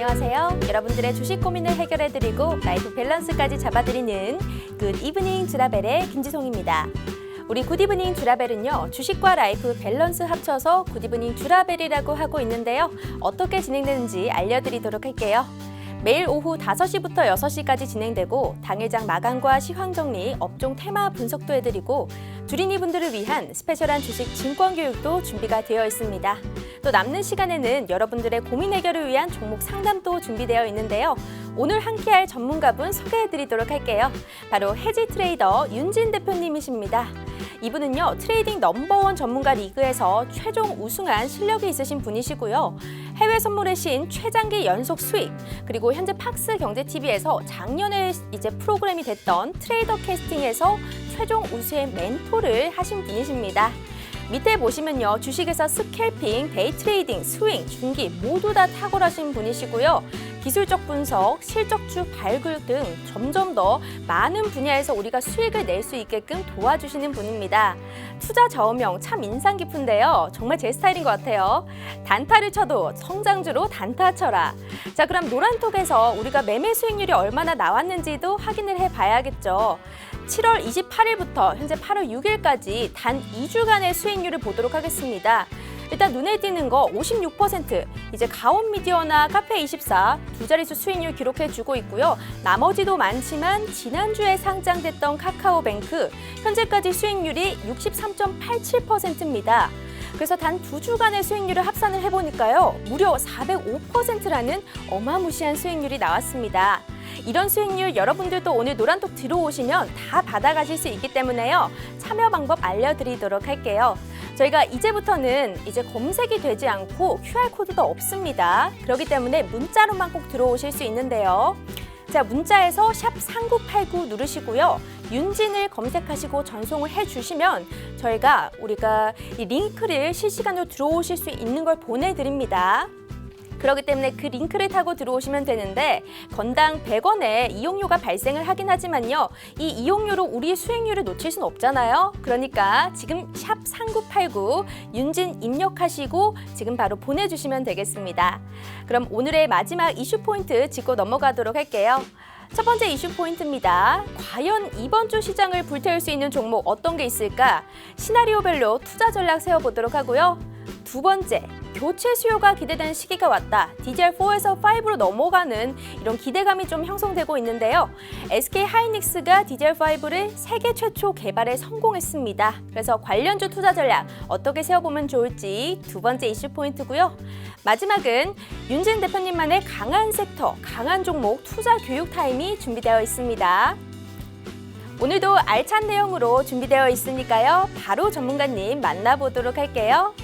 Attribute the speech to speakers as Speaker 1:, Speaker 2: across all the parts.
Speaker 1: 안녕하세요. 여러분들의 주식 고민을 해결해드리고 라이프 밸런스까지 잡아드리는 굿 이브닝 주라벨의 김지송입니다. 우리 굿 이브닝 주라벨은요, 주식과 라이프 밸런스 합쳐서 굿 이브닝 주라벨이라고 하고 있는데요. 어떻게 진행되는지 알려드리도록 할게요. 매일 오후 5시부터 6시까지 진행되고 당일장 마감과 시황 정리, 업종 테마 분석도 해드리고 주린이 분들을 위한 스페셜한 주식 증권 교육도 준비가 되어 있습니다. 또 남는 시간에는 여러분들의 고민 해결을 위한 종목 상담도 준비되어 있는데요. 오늘 함께할 전문가분 소개해드리도록 할게요. 바로 해지 트레이더 윤진 대표님이십니다. 이분은요, 트레이딩 넘버원 전문가 리그에서 최종 우승한 실력이 있으신 분이시고요. 해외 선물의 신 최장기 연속 수익, 그리고 현재 팍스 경제TV에서 작년에 이제 프로그램이 됐던 트레이더 캐스팅에서 최종 우수의 멘토를 하신 분이십니다. 밑에 보시면요, 주식에서 스캘핑, 데이 트레이딩, 스윙, 중기 모두 다 탁월하신 분이시고요. 기술적 분석, 실적주 발굴 등 점점 더 많은 분야에서 우리가 수익을 낼 수 있게끔 도와주시는 분입니다. 투자 좌우명 참 인상 깊은데요. 정말 제 스타일인 것 같아요. 단타를 쳐도 성장주로 단타 쳐라. 자, 그럼 노란톡에서 우리가 매매 수익률이 얼마나 나왔는지도 확인을 해봐야겠죠. 7월 28일부터 현재 8월 6일까지 단 2주간의 수익률을 보도록 하겠습니다. 일단 눈에 띄는 거 56%, 이제 가온미디어나 카페24 두 자릿수 수익률 기록해주고 있고요. 나머지도 많지만 지난주에 상장됐던 카카오뱅크, 현재까지 수익률이 63.87%입니다. 그래서 단 2주간의 수익률을 합산을 해보니까요, 무려 405%라는 어마무시한 수익률이 나왔습니다. 이런 수익률 여러분들도 오늘 노란톡 들어오시면 다 받아가실 수 있기 때문에요. 참여 방법 알려드리도록 할게요. 저희가 이제부터는 이제 검색이 되지 않고 QR코드도 없습니다. 그렇기 때문에 문자로만 꼭 들어오실 수 있는데요. 자, 문자에서 샵 3989 누르시고요. 윤진을 검색하시고 전송을 해주시면 저희가 우리가 이 링크를 실시간으로 들어오실 수 있는 걸 보내드립니다. 그렇기 때문에 그 링크를 타고 들어오시면 되는데 건당 100원의 이용료가 발생을 하긴 하지만요. 이 이용료로 우리의 수익률을 놓칠 수는 없잖아요. 그러니까 지금 샵 3989 윤진 입력하시고 지금 바로 보내주시면 되겠습니다. 그럼 오늘의 마지막 이슈 포인트 짚고 넘어가도록 할게요. 첫 번째 이슈 포인트입니다. 과연 이번 주 시장을 불태울 수 있는 종목 어떤 게 있을까? 시나리오별로 투자 전략 세워보도록 하고요. 두 번째, 교체 수요가 기대되는 시기가 왔다. DDR4에서 5로 넘어가는 이런 기대감이 좀 형성되고 있는데요. SK 하이닉스가 DDR5를 세계 최초 개발에 성공했습니다. 그래서 관련주 투자 전략 어떻게 세워보면 좋을지 두 번째 이슈 포인트고요. 마지막은 윤진 대표님만의 강한 섹터, 강한 종목 투자 교육 타임이 준비되어 있습니다. 오늘도 알찬 내용으로 준비되어 있으니까요. 바로 전문가님 만나보도록 할게요.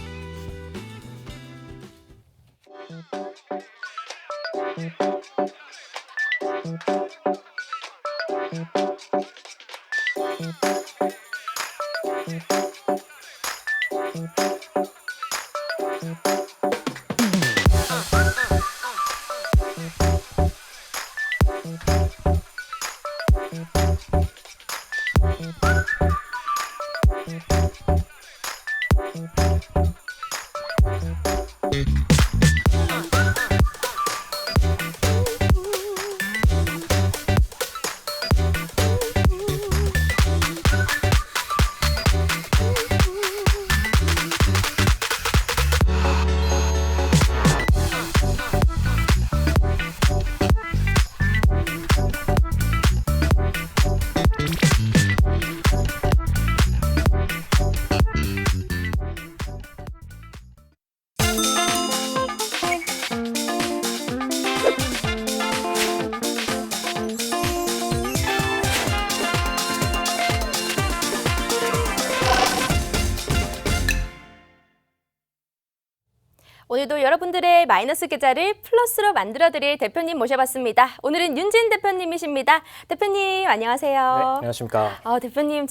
Speaker 1: 오늘도 여러분들의 마이너스 계좌를 플러스로 만들어드릴 대표님 모셔봤습니다. 오늘은 윤진 대표님이십니다. 대표님 안녕하세요.
Speaker 2: 네, 안녕하십니까.
Speaker 1: 대표님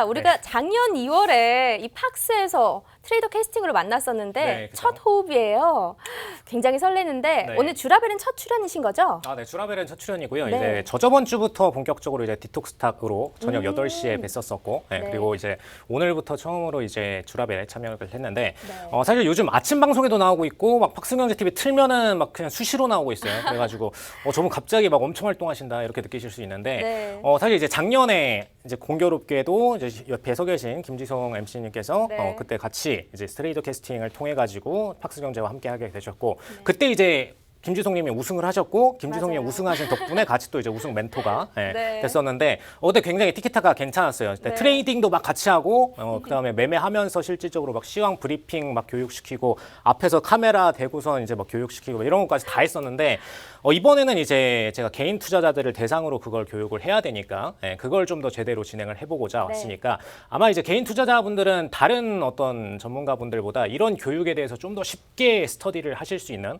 Speaker 1: 우리가 작년 2월에 이 팍스에서 트레이더 캐스팅으로 만났었는데
Speaker 2: 네, 그죠.
Speaker 1: 첫 호흡이에요. 굉장히 설레는데
Speaker 2: 네.
Speaker 1: 오늘 주라벨은 첫 출연이신 거죠?
Speaker 2: 네, 주라벨은 첫 출연이고요.
Speaker 1: 네.
Speaker 2: 이제 저저번 주부터 본격적으로 이제 디톡스탁으로 저녁 8시에 뵀었었고,
Speaker 1: 네.
Speaker 2: 그리고 이제 오늘부터 처음으로 이제 주라벨에 참여를 했는데,
Speaker 1: 네.
Speaker 2: 사실 요즘 아침 방송에도 나오고 있고, 막 박승경제 TV 틀면은 막 그냥 수시로 나오고 있어요. 그래가지고 저분 갑자기 막 엄청 활동하신다 이렇게 느끼실 수 있는데,
Speaker 1: 네.
Speaker 2: 사실 이제 작년에 이제 공교롭게도 이제 옆에 서 계신 김지성 MC님께서
Speaker 1: 네.
Speaker 2: 그때 같이 이제 트레이더 캐스팅을 통해 가지고 박승경제와 함께 하게 되셨고, 그때 이제 김지성님이 우승을 하셨고 김지성님이
Speaker 1: 맞아요.
Speaker 2: 우승하신 덕분에 같이 또 이제 우승 멘토가
Speaker 1: 네.
Speaker 2: 됐었는데 그때 굉장히 티키타카 괜찮았어요. 그때
Speaker 1: 네.
Speaker 2: 트레이딩도 막 같이 하고 그다음에 매매하면서 실질적으로 막 시황 브리핑 막 교육시키고 앞에서 카메라 대고선 이제 막 교육시키고 이런 것까지 다 했었는데 이번에는 이제 제가 개인 투자자들을 대상으로 그걸 교육을 해야 되니까 그걸 좀 더 제대로 진행을 해보고자 왔으니까 아마 이제 개인 투자자분들은 다른 어떤 전문가분들보다 이런 교육에 대해서 좀 더 쉽게 스터디를 하실 수 있는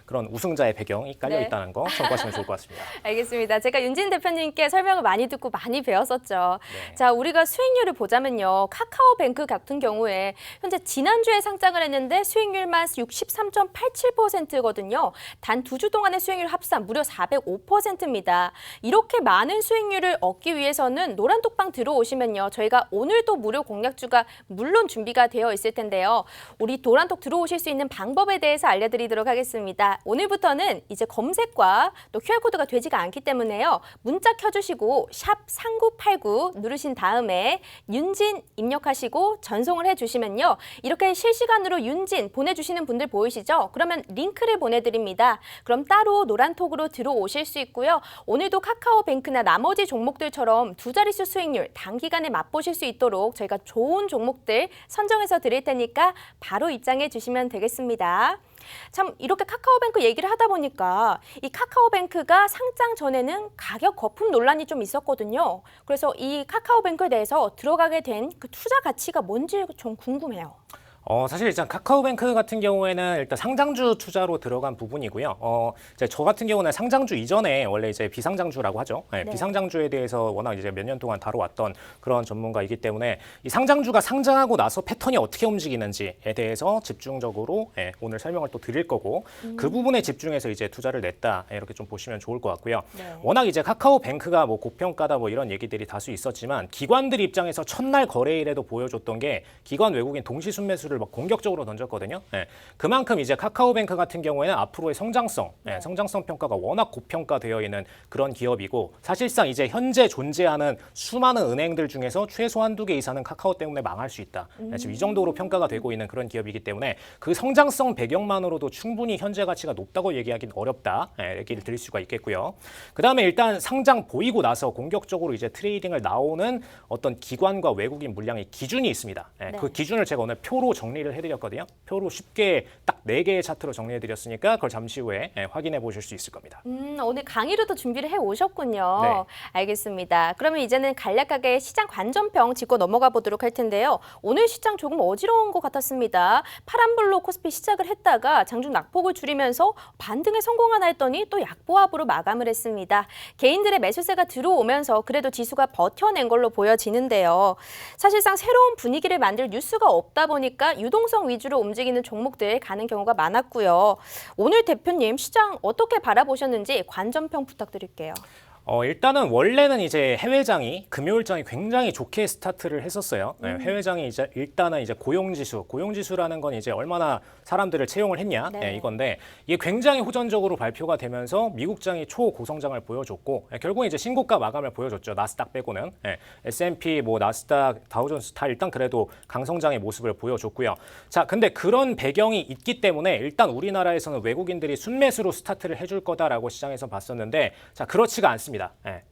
Speaker 2: 그런 우승자의 배경이 깔려
Speaker 1: 네.
Speaker 2: 있다는 거 참고하시면 좋을 것 같습니다.
Speaker 1: 알겠습니다. 제가 윤진 대표님께 설명을 많이 듣고 많이 배웠었죠.
Speaker 2: 네.
Speaker 1: 자, 우리가 수익률을 보자면요. 카카오뱅크 같은 경우에 현재 지난주에 상장을 했는데 수익률만 63.87%거든요. 단 2주 동안의 수익률 합산 무려 405%입니다. 이렇게 많은 수익률을 얻기 위해서는 노란톡방 들어오시면요. 저희가 오늘도 무료 공략주가 물론 준비가 되어 있을 텐데요. 우리 노란톡 들어오실 수 있는 방법에 대해서 알려드리도록 하겠습니다. 오늘부터는 이제 검색과 또 QR코드가 되지가 않기 때문에요. 문자 켜주시고 샵 3989 누르신 다음에 윤진 입력하시고 전송을 해주시면요. 이렇게 실시간으로 윤진 보내주시는 분들 보이시죠? 그러면 링크를 보내드립니다. 그럼 따로 노란톡으로 들어오실 수 있고요. 오늘도 카카오뱅크나 나머지 종목들처럼 두 자릿수 수익률 단기간에 맛보실 수 있도록 저희가 좋은 종목들 선정해서 드릴 테니까 바로 입장해 주시면 되겠습니다. 참 이렇게 카카오뱅크 얘기를 하다 보니까 이 카카오뱅크가 상장 전에는 가격 거품 논란이 좀 있었거든요. 그래서 이 카카오뱅크에 대해서 들어가게 된 그 투자 가치가 뭔지 좀 궁금해요.
Speaker 2: 사실 일단 카카오뱅크 같은 경우에는 일단 상장주 투자로 들어간 부분이고요. 이제 저 같은 경우는 상장주 이전에 원래 이제 비상장주라고 하죠.
Speaker 1: 네.
Speaker 2: 비상장주에 대해서 워낙 이제 몇 년 동안 다뤄왔던 그런 전문가이기 때문에 이 상장주가 상장하고 나서 패턴이 어떻게 움직이는지에 대해서 집중적으로 오늘 설명을 또 드릴 거고 그 부분에 집중해서 이제 투자를 냈다 이렇게 좀 보시면 좋을 것 같고요.
Speaker 1: 네.
Speaker 2: 워낙 이제 카카오뱅크가 뭐 고평가다 뭐 이런 얘기들이 다수 있었지만 기관들 입장에서 첫날 거래일에도 보여줬던 게 기관 외국인 동시 순매수를 막 공격적으로 던졌거든요. 그만큼 이제 카카오뱅크 같은 경우에는 앞으로의 성장성, 성장성 평가가 워낙 고평가되어 있는 그런 기업이고 사실상 이제 현재 존재하는 수많은 은행들 중에서 최소 한두 개 이상은 카카오 때문에 망할 수 있다. 지금 이 정도로 평가가 되고 있는 그런 기업이기 때문에 그 성장성 배경만으로도 충분히 현재 가치가 높다고 얘기하기는 어렵다. 얘기를 드릴 수가 있겠고요. 그다음에 일단 상장 보이고 나서 공격적으로 이제 트레이딩을 나오는 어떤 기관과 외국인 물량의 기준이 있습니다. 그 기준을 제가 오늘 표로 정리를 해드렸거든요. 표로 쉽게 딱 4개의 차트로 정리해드렸으니까 그걸 잠시 후에 확인해 보실 수 있을 겁니다.
Speaker 1: 오늘 강의로도 준비를 해 오셨군요.
Speaker 2: 네.
Speaker 1: 알겠습니다. 그러면 이제는 간략하게 시장 관전평 짚고 넘어가 보도록 할 텐데요. 오늘 시장 조금 어지러운 것 같았습니다. 파란불로 코스피 시작을 했다가 장중 낙폭을 줄이면서 반등에 성공하나 했더니 또 약보합으로 마감을 했습니다. 개인들의 매수세가 들어오면서 그래도 지수가 버텨낸 걸로 보여지는데요. 사실상 새로운 분위기를 만들 뉴스가 없다 보니까 유동성 위주로 움직이는 종목들 가는 경우가 많았고요. 오늘 대표님 시장 어떻게 바라보셨는지 관전평 부탁드릴게요.
Speaker 2: 일단은 원래는 이제 해외장이 금요일장이 굉장히 좋게 스타트를 했었어요. 해외장이 이제 일단은 이제 고용지수라는 건 이제 얼마나 사람들을 채용을 했냐 이건데 이게 굉장히 호전적으로 발표가 되면서 미국장이 초고성장을 보여줬고 결국은 이제 신고가 마감을 보여줬죠. 나스닥 빼고는 S&P 뭐 나스닥 다우존스 다 일단 그래도 강성장의 모습을 보여줬고요. 자, 근데 그런 배경이 있기 때문에 일단 우리나라에서는 외국인들이 순매수로 스타트를 해줄 거다라고 시장에서 봤었는데 자, 그렇지가 않습니다.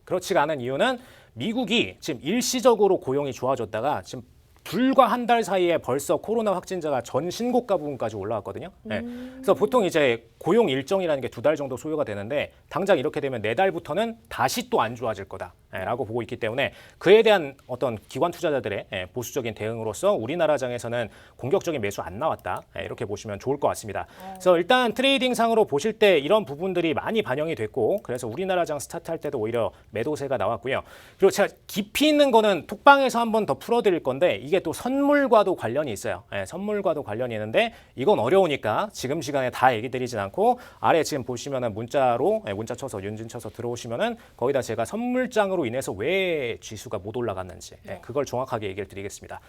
Speaker 2: 그렇지가 않은 이유는 미국이 지금 일시적으로 고용이 좋아졌다가 지금 불과 한 달 사이에 벌써 코로나 확진자가 전 신고가 부분까지 올라왔거든요. 그래서 보통 이제 고용 일정이라는 게 2달 정도 소요가 되는데 당장 이렇게 되면 4달부터는 다시 또 안 좋아질 거다. 라고 보고 있기 때문에 그에 대한 어떤 기관 투자자들의 보수적인 대응으로서 우리나라장에서는 공격적인 매수 안 나왔다. 이렇게 보시면 좋을 것 같습니다. 그래서 일단 트레이딩상으로 보실 때 이런 부분들이 많이 반영이 됐고 그래서 우리나라장 스타트할 때도 오히려 매도세가 나왔고요. 그리고 제가 깊이 있는 거는 톡방에서 한 번 더 풀어드릴 건데 이게 또 선물과도 관련이 있어요. 선물과도 관련이 있는데 이건 어려우니까 지금 시간에 다 얘기 드리진 않고 아래 지금 보시면은 문자로 문자 쳐서 윤진 쳐서 들어오시면은 거기다 제가 선물장으로 인해서 왜 지수가 못 올라갔는지 그걸 정확하게 얘기를 드리겠습니다.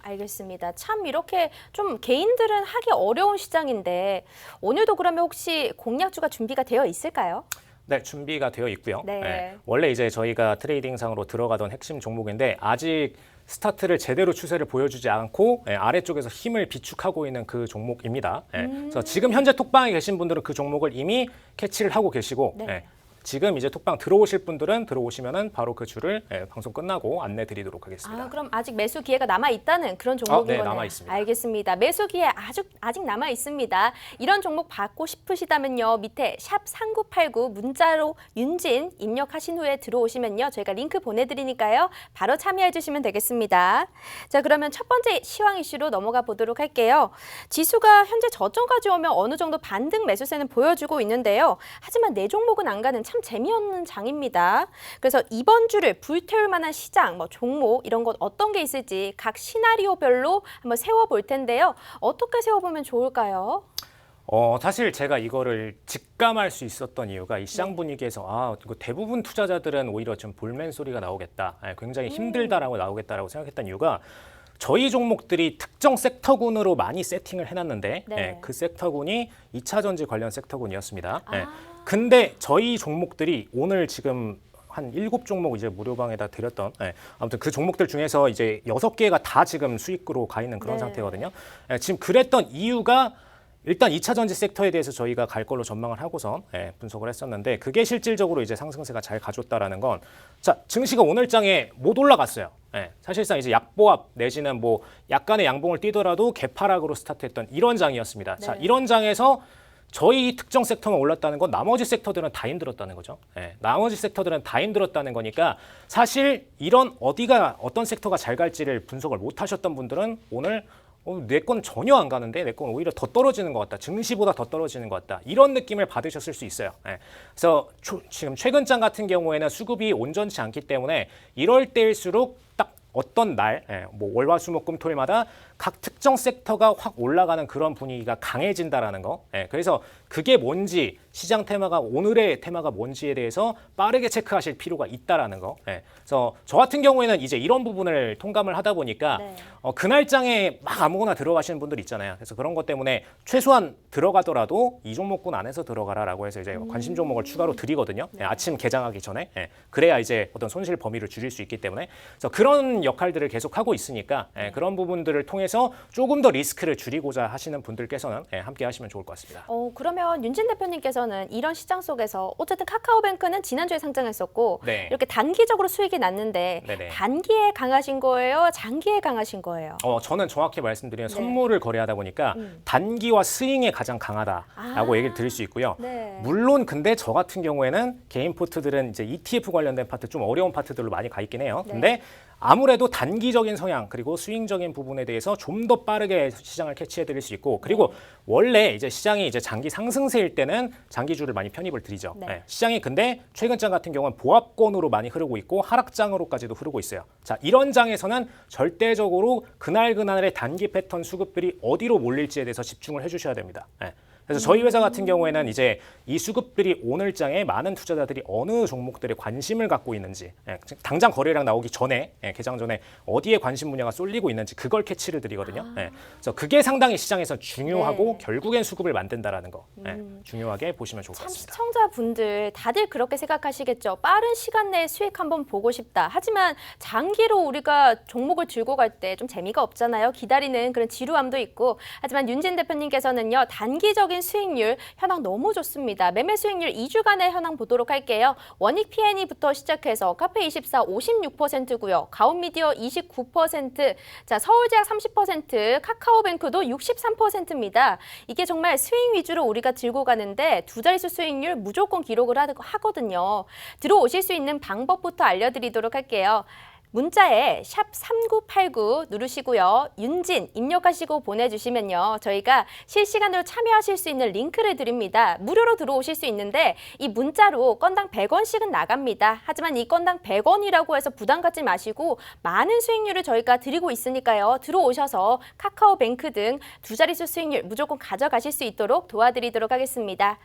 Speaker 1: 알겠습니다. 참 이렇게 좀 개인들은 하기 어려운 시장인데 오늘도 그러면 혹시 공략주가 준비가 되어 있을까요?
Speaker 2: 네, 준비가 되어 있고요.
Speaker 1: 네.
Speaker 2: 원래 이제 저희가 트레이딩상으로 들어가던 핵심 종목인데 아직 스타트를 제대로 추세를 보여주지 않고 아래쪽에서 힘을 비축하고 있는 그 종목입니다. 그래서 지금 현재 톡방에 계신 분들은 그 종목을 이미 캐치를 하고 계시고 지금 이제 톡방 들어오실 분들은 들어오시면은 바로 그 줄을 방송 끝나고 안내 드리도록 하겠습니다.
Speaker 1: 그럼 아직 매수 기회가 남아 있다는 그런 종목인
Speaker 2: 네,
Speaker 1: 거네요.
Speaker 2: 남아 있습니다.
Speaker 1: 알겠습니다. 매수 기회 아직 남아 있습니다. 이런 종목 받고 싶으시다면요. 밑에 샵 3989 문자로 윤진 입력하신 후에 들어오시면요. 저희가 링크 보내드리니까요. 바로 참여해 주시면 되겠습니다. 자, 그러면 첫 번째 시황 이슈로 넘어가 보도록 할게요. 지수가 현재 저점까지 오면 어느 정도 반등 매수세는 보여주고 있는데요. 하지만 내 종목은 안 가는 참 재미없는 장입니다. 그래서 이번 주를 불태울 만한 시장, 종목 이런 것 어떤 게 있을지 각 시나리오별로 한번 세워볼 텐데요. 어떻게 세워보면 좋을까요?
Speaker 2: 사실 제가 이거를 직감할 수 있었던 이유가 이 시장 분위기에서 이거 대부분 투자자들은 오히려 좀 볼멘 소리가 나오겠다, 굉장히 힘들다라고 나오겠다라고 생각했던 이유가 저희 종목들이 특정 섹터군으로 많이 세팅을 해놨는데 그 섹터군이 2차 전지 관련 섹터군이었습니다. 근데 저희 종목들이 오늘 지금 한 7종목 이제 무료방에다 드렸던 아무튼 그 종목들 중에서 이제 6개가 다 지금 수익으로 가 있는 그런 상태거든요. 지금 그랬던 이유가 일단 2차 전지 섹터에 대해서 저희가 갈 걸로 전망을 하고서 분석을 했었는데 그게 실질적으로 이제 상승세가 잘 가줬다라는 건 자, 증시가 오늘장에 못 올라갔어요. 사실상 이제 약보합 내지는 뭐 약간의 양봉을 띄더라도 개파락으로 스타트했던 이런 장이었습니다. 자, 이런 장에서 저희 특정 섹터만 올랐다는 건 나머지 섹터들은 다 힘들었다는 거죠. 나머지 섹터들은 다 힘들었다는 거니까 사실 이런 어떤 섹터가 잘 갈지를 분석을 못 하셨던 분들은 오늘 내 건 전혀 안 가는데 내 건 오히려 더 떨어지는 것 같다. 증시보다 더 떨어지는 것 같다. 이런 느낌을 받으셨을 수 있어요. 그래서 지금 최근장 같은 경우에는 수급이 온전치 않기 때문에 이럴 때일수록 딱 어떤 날, 뭐 월화수목금토일마다 각 특정 섹터가 확 올라가는 그런 분위기가 강해진다라는 거. 그래서 그게 뭔지 시장 테마가 오늘의 테마가 뭔지에 대해서 빠르게 체크하실 필요가 있다라는 거. 그래서 저 같은 경우에는 이제 이런 부분을 통감을 하다 보니까 그날장에 막 아무거나 들어가시는 분들 있잖아요. 그래서 그런 것 때문에 최소한 들어가더라도 이 종목군 안에서 들어가라라고 해서 이제 관심 종목을 추가로 드리거든요. 아침 개장하기 전에. 그래야 이제 어떤 손실 범위를 줄일 수 있기 때문에. 그래서 그런 역할들을 계속 하고 있으니까 그런 부분들을 통해서 조금 더 리스크를 줄이고자 하시는 분들께서는 함께 하시면 좋을 것 같습니다.
Speaker 1: 그러면 윤진 대표님께서는 이런 시장 속에서 어쨌든 카카오뱅크는 지난주에 상장했었고 이렇게 단기적으로 수익이 났는데 단기에 강하신 거예요? 장기에 강하신 거예요?
Speaker 2: 저는 정확히 말씀드리면 선물을 거래하다 보니까 단기와 스윙에 가장 강하다라고 얘기를 드릴 수 있고요. 물론 근데 저 같은 경우에는 개인 포트들은 이제 ETF 관련된 파트 좀 어려운 파트들로 많이 가 있긴 해요. 근데 아무래도 단기적인 성향 그리고 스윙적인 부분에 대해서 좀 더 빠르게 시장을 캐치해 드릴 수 있고 그리고 원래 이제 시장이 이제 장기 상승세일 때는 장기주를 많이 편입을 드리죠. 시장이 근데 최근장 같은 경우는 보합권으로 많이 흐르고 있고 하락장으로까지도 흐르고 있어요. 자, 이런 장에서는 절대적으로 그날의 단기 패턴 수급들이 어디로 몰릴지에 대해서 집중을 해 주셔야 됩니다. 그래서 저희 회사 같은 경우에는 이제 이 수급들이 오늘장에 많은 투자자들이 어느 종목들에 관심을 갖고 있는지 당장 거래량 나오기 전에 개장 전에 어디에 관심 분야가 쏠리고 있는지 그걸 캐치를 드리거든요. 그래서 그게 상당히 시장에서 중요하고 결국엔 수급을 만든다라는 거 중요하게 보시면 좋을 것
Speaker 1: 참
Speaker 2: 같습니다.
Speaker 1: 시청자분들 다들 그렇게 생각하시겠죠. 빠른 시간 내에 수익 한번 보고 싶다. 하지만 장기로 우리가 종목을 들고 갈 때 좀 재미가 없잖아요. 기다리는 그런 지루함도 있고. 하지만 윤진 대표님께서는요. 단기적인 전체적인 수익률 현황 너무 좋습니다. 매매 수익률 2주간의 현황 보도록 할게요. 원익 P&E부터 시작해서 카페24 56%고요. 가온미디어 29%, 자 서울제약 30%, 카카오뱅크도 63%입니다. 이게 정말 수익 위주로 우리가 들고 가는데 두 자릿수 수익률 무조건 기록을 하거든요. 들어오실 수 있는 방법부터 알려드리도록 할게요. 문자에 샵 3989 누르시고요. 윤진 입력하시고 보내주시면요. 저희가 실시간으로 참여하실 수 있는 링크를 드립니다. 무료로 들어오실 수 있는데 이 문자로 건당 100원씩은 나갑니다. 하지만 이 건당 100원이라고 해서 부담 갖지 마시고 많은 수익률을 저희가 드리고 있으니까요. 들어오셔서 카카오뱅크 등 두 자릿수 수익률 무조건 가져가실 수 있도록 도와드리도록 하겠습니다.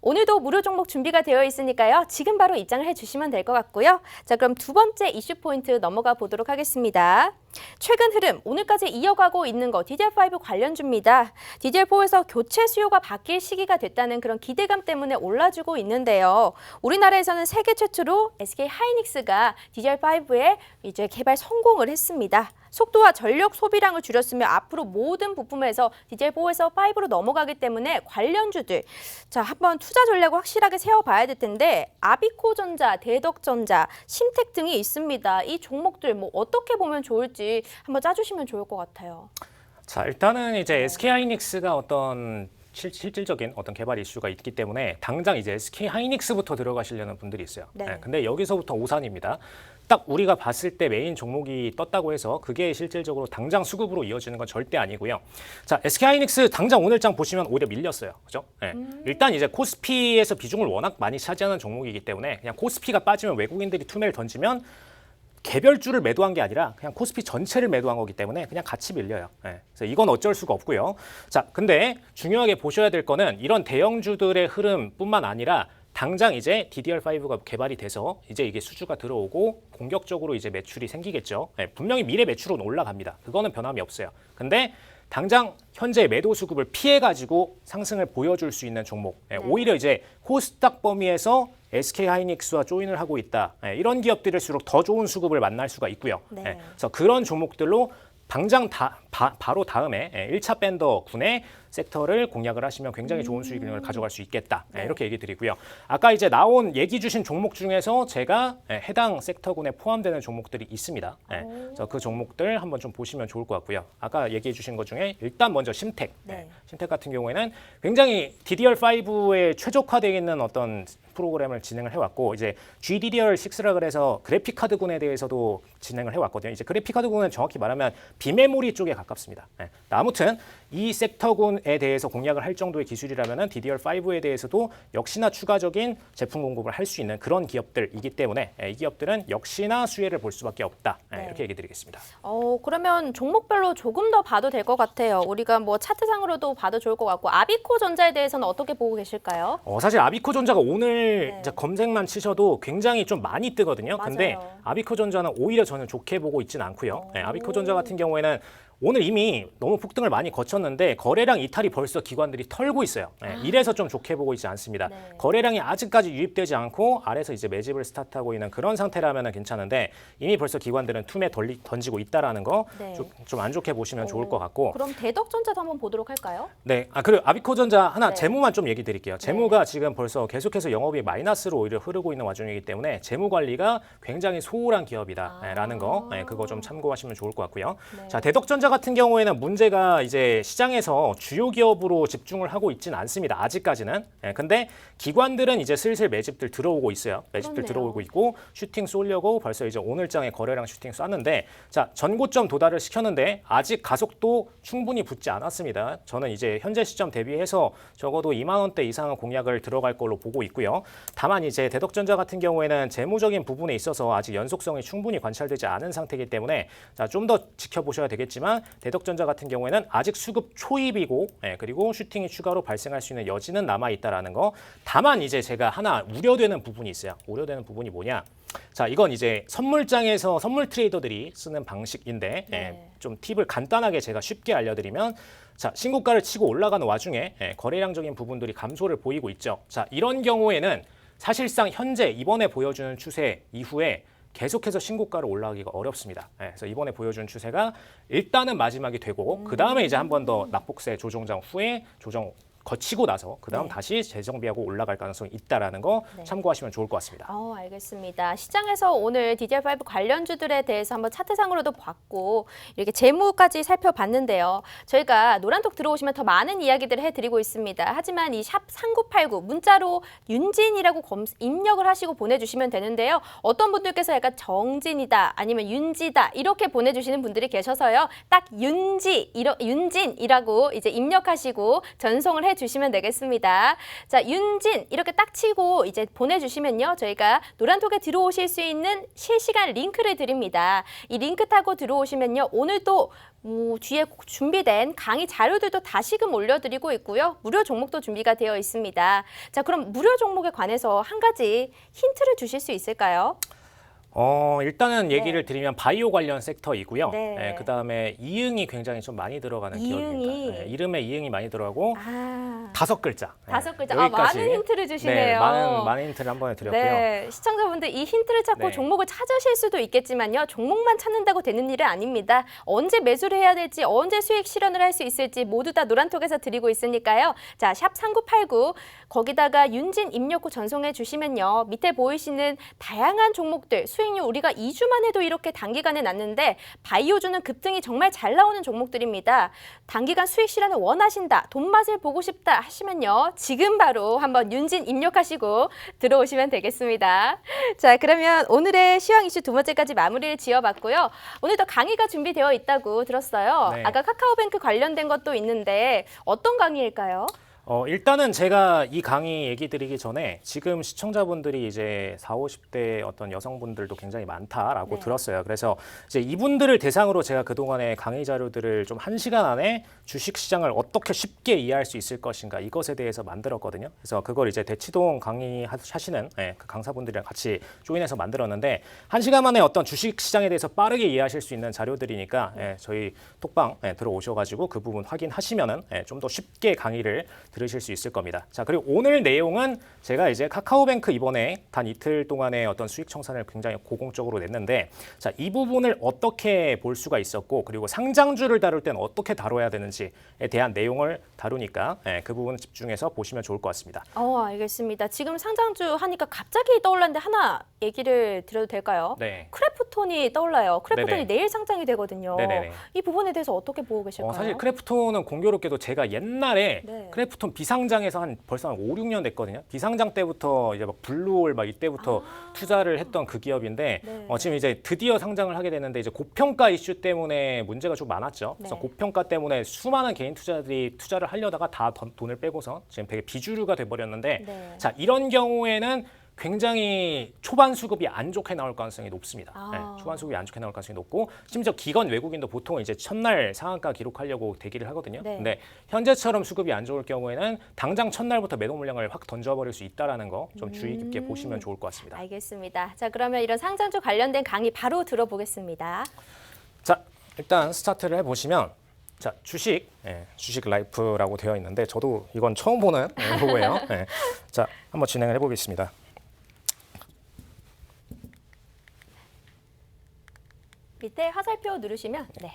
Speaker 1: 오늘도 무료 종목 준비가 되어 있으니까요. 지금 바로 입장을 해주시면 될 것 같고요. 자, 그럼 두 번째 이슈 포인트 넘어가 보도록 하겠습니다. 최근 흐름, 오늘까지 이어가고 있는 거 DDR5 관련주입니다. DDR4에서 교체 수요가 바뀔 시기가 됐다는 그런 기대감 때문에 올라주고 있는데요. 우리나라에서는 세계 최초로 SK 하이닉스가 DDR5에 이제 개발 성공을 했습니다. 속도와 전력 소비량을 줄였으며 앞으로 모든 부품에서 DDR4에서 5로 넘어가기 때문에 관련주들 자 한번 투자 전략을 확실하게 세워봐야 될 텐데 아비코전자, 대덕전자, 신택 등이 있습니다. 이 종목들 뭐 어떻게 보면 좋을지 한번 짜주시면 좋을 것 같아요.
Speaker 2: 자, 일단은 이제 SK하이닉스가 어떤 실질적인 어떤 개발 이슈가 있기 때문에 당장 이제 SK하이닉스부터 들어가시려는 분들이 있어요.
Speaker 1: 네.
Speaker 2: 근데 여기서부터 오산입니다. 딱 우리가 봤을 때 메인 종목이 떴다고 해서 그게 실질적으로 당장 수급으로 이어지는 건 절대 아니고요. 자, SK하이닉스 당장 오늘장 보시면 오히려 밀렸어요. 그죠? 일단 이제 코스피에서 비중을 워낙 많이 차지하는 종목이기 때문에 그냥 코스피가 빠지면 외국인들이 투매를 던지면 개별주를 매도한 게 아니라 그냥 코스피 전체를 매도한 거기 때문에 그냥 같이 밀려요. 그래서 이건 어쩔 수가 없고요. 자, 근데 중요하게 보셔야 될 거는 이런 대형주들의 흐름뿐만 아니라 당장 이제 DDR5가 개발이 돼서 이제 이게 수주가 들어오고 본격적으로 이제 매출이 생기겠죠. 분명히 미래 매출은 올라갑니다. 그거는 변함이 없어요. 근데 당장 현재 매도 수급을 피해가지고 상승을 보여줄 수 있는 종목. 오히려 이제 코스닥 범위에서 SK하이닉스와 조인을 하고 있다. 이런 기업들일수록 더 좋은 수급을 만날 수가 있고요.
Speaker 1: 네.
Speaker 2: 그래서 그런 종목들로 당장 바로 다음에 1차 밴더 군의 섹터를 공략을 하시면 굉장히 좋은 수익을 가져갈 수 있겠다. 이렇게 얘기 드리고요. 아까 이제 나온 얘기 주신 종목 중에서 제가 해당 섹터군에 포함되는 종목들이 있습니다. 그래서 그 종목들 한번 좀 보시면 좋을 것 같고요. 아까 얘기해 주신 것 중에 일단 먼저 신택.
Speaker 1: 네.
Speaker 2: 신택 같은 경우에는 굉장히 DDR5에 최적화되어 있는 어떤 프로그램을 진행을 해왔고 이제 GDDR6라 그래서 그래픽 카드군에 대해서도 진행을 해왔거든요. 이제 그래픽 카드군은 정확히 말하면 비메모리 쪽에 가깝습니다. 아무튼 이 섹터군에 대해서 공략을 할 정도의 기술이라면 DDR5에 대해서도 역시나 추가적인 제품 공급을 할 수 있는 그런 기업들이기 때문에 이 기업들은 역시나 수혜를 볼 수밖에 없다.
Speaker 1: 네.
Speaker 2: 이렇게 얘기 드리겠습니다.
Speaker 1: 그러면 종목별로 조금 더 봐도 될 것 같아요. 우리가 뭐 차트상으로도 봐도 좋을 것 같고 아비코전자에 대해서는 어떻게 보고 계실까요?
Speaker 2: 사실 아비코전자가 오늘
Speaker 1: 네.
Speaker 2: 이제 검색만 치셔도 굉장히 좀 많이 뜨거든요.
Speaker 1: 맞아요.
Speaker 2: 근데 아비코전자는 오히려 저는 좋게 보고 있지는 않고요. 아비코전자 같은 경우에는 오늘 이미 너무 폭등을 많이 거쳤는데 거래량 이탈이 벌써 기관들이 털고 있어요. 이래서 좀 좋게 보고 있지 않습니다.
Speaker 1: 네.
Speaker 2: 거래량이 아직까지 유입되지 않고 아래서 이제 매집을 스타트하고 있는 그런 상태라면 괜찮은데 이미 벌써 기관들은 투매 던지고 있다라는 거 좀 안
Speaker 1: 네.
Speaker 2: 좋게 보시면 좋을 것 같고.
Speaker 1: 그럼 대덕전자도 한번 보도록 할까요?
Speaker 2: 네, 그리고 아비코전자 하나
Speaker 1: 네.
Speaker 2: 재무만 좀 얘기 드릴게요. 재무가 지금 벌써 계속해서 영업이 마이너스로 오히려 흐르고 있는 와중이기 때문에 재무 관리가 굉장히 소홀한 기업이다라는 거, 그거 좀 참고하시면 좋을 것 같고요.
Speaker 1: 네.
Speaker 2: 자, 대덕전자 같은 경우에는 문제가 이제 시장에서 주요 기업으로 집중을 하고 있지는 않습니다. 아직까지는. 근데 기관들은 이제 슬슬 매집들 들어오고 있어요. 매집들
Speaker 1: 그렇네요.
Speaker 2: 들어오고 있고 슈팅 쏘려고 벌써 이제 오늘장에 거래량 슈팅 쐈는데 자, 전고점 도달을 시켰는데 아직 가속도 충분히 붙지 않았습니다. 저는 이제 현재 시점 대비해서 적어도 2만 원대 이상은 공략을 들어갈 걸로 보고 있고요. 다만 이제 대덕전자 같은 경우에는 재무적인 부분에 있어서 아직 연속성이 충분히 관찰되지 않은 상태이기 때문에 자, 좀 더 지켜보셔야 되겠지만 대덕전자 같은 경우에는 아직 수급 초입이고 그리고 슈팅이 추가로 발생할 수 있는 여지는 남아있다라는 거. 다만 이제 제가 하나 우려되는 부분이 있어요. 우려되는 부분이 뭐냐. 자, 이건 이제 선물장에서 선물 트레이더들이 쓰는 방식인데 좀 팁을 간단하게 제가 쉽게 알려드리면 자, 신고가를 치고 올라가는 와중에 거래량적인 부분들이 감소를 보이고 있죠. 자, 이런 경우에는 사실상 현재 이번에 보여주는 추세 이후에 계속해서 신고가로 올라가기가 어렵습니다. 그래서 이번에 보여준 추세가 일단은 마지막이 되고 그 다음에 이제 한 번 더 낙폭세 조정장 후에 조정 거치고 나서 그다음
Speaker 1: 네.
Speaker 2: 다시 재정비하고 올라갈 가능성이 있다라는 거
Speaker 1: 네.
Speaker 2: 참고하시면 좋을 것 같습니다.
Speaker 1: 알겠습니다. 시장에서 오늘 DDR5 관련주들에 대해서 한번 차트상으로도 봤고 이렇게 재무까지 살펴봤는데요. 저희가 노란톡 들어오시면 더 많은 이야기들을 해드리고 있습니다. 하지만 이 샵 3989 문자로 윤진이라고 입력을 하시고 보내주시면 되는데요. 어떤 분들께서 약간 정진이다 아니면 윤지다 이렇게 보내주시는 분들이 계셔서요. 딱 윤진이라고 이제 입력하시고 전송을 해주시면 되겠습니다. 자, 윤진 이렇게 딱 치고 이제 보내주시면요. 저희가 노란톡에 들어오실 수 있는 실시간 링크를 드립니다. 이 링크 타고 들어오시면요. 오늘 또 뒤에 준비된 강의 자료들도 다시금 올려드리고 있고요. 무료 종목도 준비가 되어 있습니다. 자, 그럼 무료 종목에 관해서 한 가지 힌트를 주실 수 있을까요?
Speaker 2: 일단은 얘기를 드리면 바이오 관련 섹터이고요.
Speaker 1: 네.
Speaker 2: 네, 그다음에 이응이 굉장히 좀 많이 들어가는
Speaker 1: 이응이.
Speaker 2: 기업입니다. 네, 이름에 이응이 많이 들어가고
Speaker 1: 아,
Speaker 2: 5글자. 네,
Speaker 1: 5글자.
Speaker 2: 여기까지.
Speaker 1: 많은 힌트를 주시네요.
Speaker 2: 네, 많은 힌트를 한번 드렸고요.
Speaker 1: 네, 시청자분들 이 힌트를 찾고
Speaker 2: 네.
Speaker 1: 종목을 찾으실 수도 있겠지만요. 종목만 찾는다고 되는 일은 아닙니다. 언제 매수를 해야 될지, 언제 수익 실현을 할 수 있을지 모두 다 노란톡에서 드리고 있으니까요. 자, 샵 3989 거기다가 윤진 입력 후 전송해 주시면요. 밑에 보이시는 다양한 종목들 수익률 우리가 2주만 해도 이렇게 단기간에 났는데 바이오주는 급등이 정말 잘 나오는 종목들입니다. 단기간 수익 실현을 원하신다, 돈맛을 보고 싶다 하시면요. 지금 바로 한번 윤진 입력하시고 들어오시면 되겠습니다. 자, 그러면 오늘의 시황 이슈 두 번째까지 마무리를 지어봤고요. 오늘도 강의가 준비되어 있다고 들었어요.
Speaker 2: 네.
Speaker 1: 아까 카카오뱅크 관련된 것도 있는데 어떤 강의일까요?
Speaker 2: 일단은 제가 이 강의 얘기 드리기 전에 지금 시청자분들이 이제 40, 50대 어떤 여성분들도 굉장히 많다라고
Speaker 1: 네.
Speaker 2: 들었어요. 그래서 이제 이분들을 대상으로 제가 그동안의 강의 자료들을 좀 1시간 안에 주식 시장을 어떻게 쉽게 이해할 수 있을 것인가 이것에 대해서 만들었거든요. 그래서 그걸 이제 대치동 강의 하시는 그 강사분들이랑 같이 조인해서 만들었는데 1시간 만에 어떤 주식 시장에 대해서 빠르게 이해하실 수 있는 자료들이니까 저희 톡방 들어오셔가지고 그 부분 확인하시면은 좀 더 쉽게 강의를 들으실 수 있을 겁니다. 자, 그리고 오늘 내용은 제가 이제 카카오뱅크 이번에 단 이틀 동안의 어떤 수익 청산을 굉장히 고공적으로 냈는데, 자, 이 부분을 어떻게 볼 수가 있었고, 그리고 상장주를 다룰 때는 어떻게 다뤄야 되는지에 대한 내용을 다루니까 그 부분 집중해서 보시면 좋을 것 같습니다.
Speaker 1: 알겠습니다. 지금 상장주 하니까 갑자기 떠올랐는데 하나 얘기를 드려도 될까요?
Speaker 2: 네.
Speaker 1: 크래프톤이 떠올라요. 크래프톤이
Speaker 2: 네네.
Speaker 1: 내일 상장이 되거든요.
Speaker 2: 네네네.
Speaker 1: 이 부분에 대해서 어떻게 보고 계실까요?
Speaker 2: 사실 크래프톤은 공교롭게도 제가 옛날에
Speaker 1: 네.
Speaker 2: 크래프톤 비상장에서 벌써 한 5, 6년 됐거든요. 비상장 때부터 이제 막 블루홀 막 이때부터 투자를 했던 그 기업인데
Speaker 1: 네.
Speaker 2: 지금 이제 드디어 상장을 하게 됐는데 이제 고평가 이슈 때문에 문제가 좀 많았죠. 그래서
Speaker 1: 네.
Speaker 2: 고평가 때문에 수많은 개인 투자자들이 투자를 하려다가 다 돈을 빼고서 지금 되게 비주류가 돼버렸는데
Speaker 1: 네.
Speaker 2: 자, 이런 경우에는 굉장히 초반 수급이 안 좋게 나올 가능성이 높습니다. 초반 수급이 안 좋게 나올 가능성이 높고 심지어 기관 외국인도 보통 이제 첫날 상한가 기록하려고 대기를 하거든요.
Speaker 1: 네.
Speaker 2: 근데 현재처럼 수급이 안 좋을 경우에는 당장 첫날부터 매도 물량을 확 던져버릴 수 있다라는 거 좀 주의 깊게 보시면 좋을 것 같습니다.
Speaker 1: 알겠습니다. 자, 그러면 이런 상장주 관련된 강의 바로 들어보겠습니다.
Speaker 2: 자, 일단 스타트를 해보시면 자, 주식 라이프라고 되어 있는데 저도 이건 처음 보는 로고예요. 자, 한번 진행을 해보겠습니다.
Speaker 1: 밑에 화살표 누르시면 네.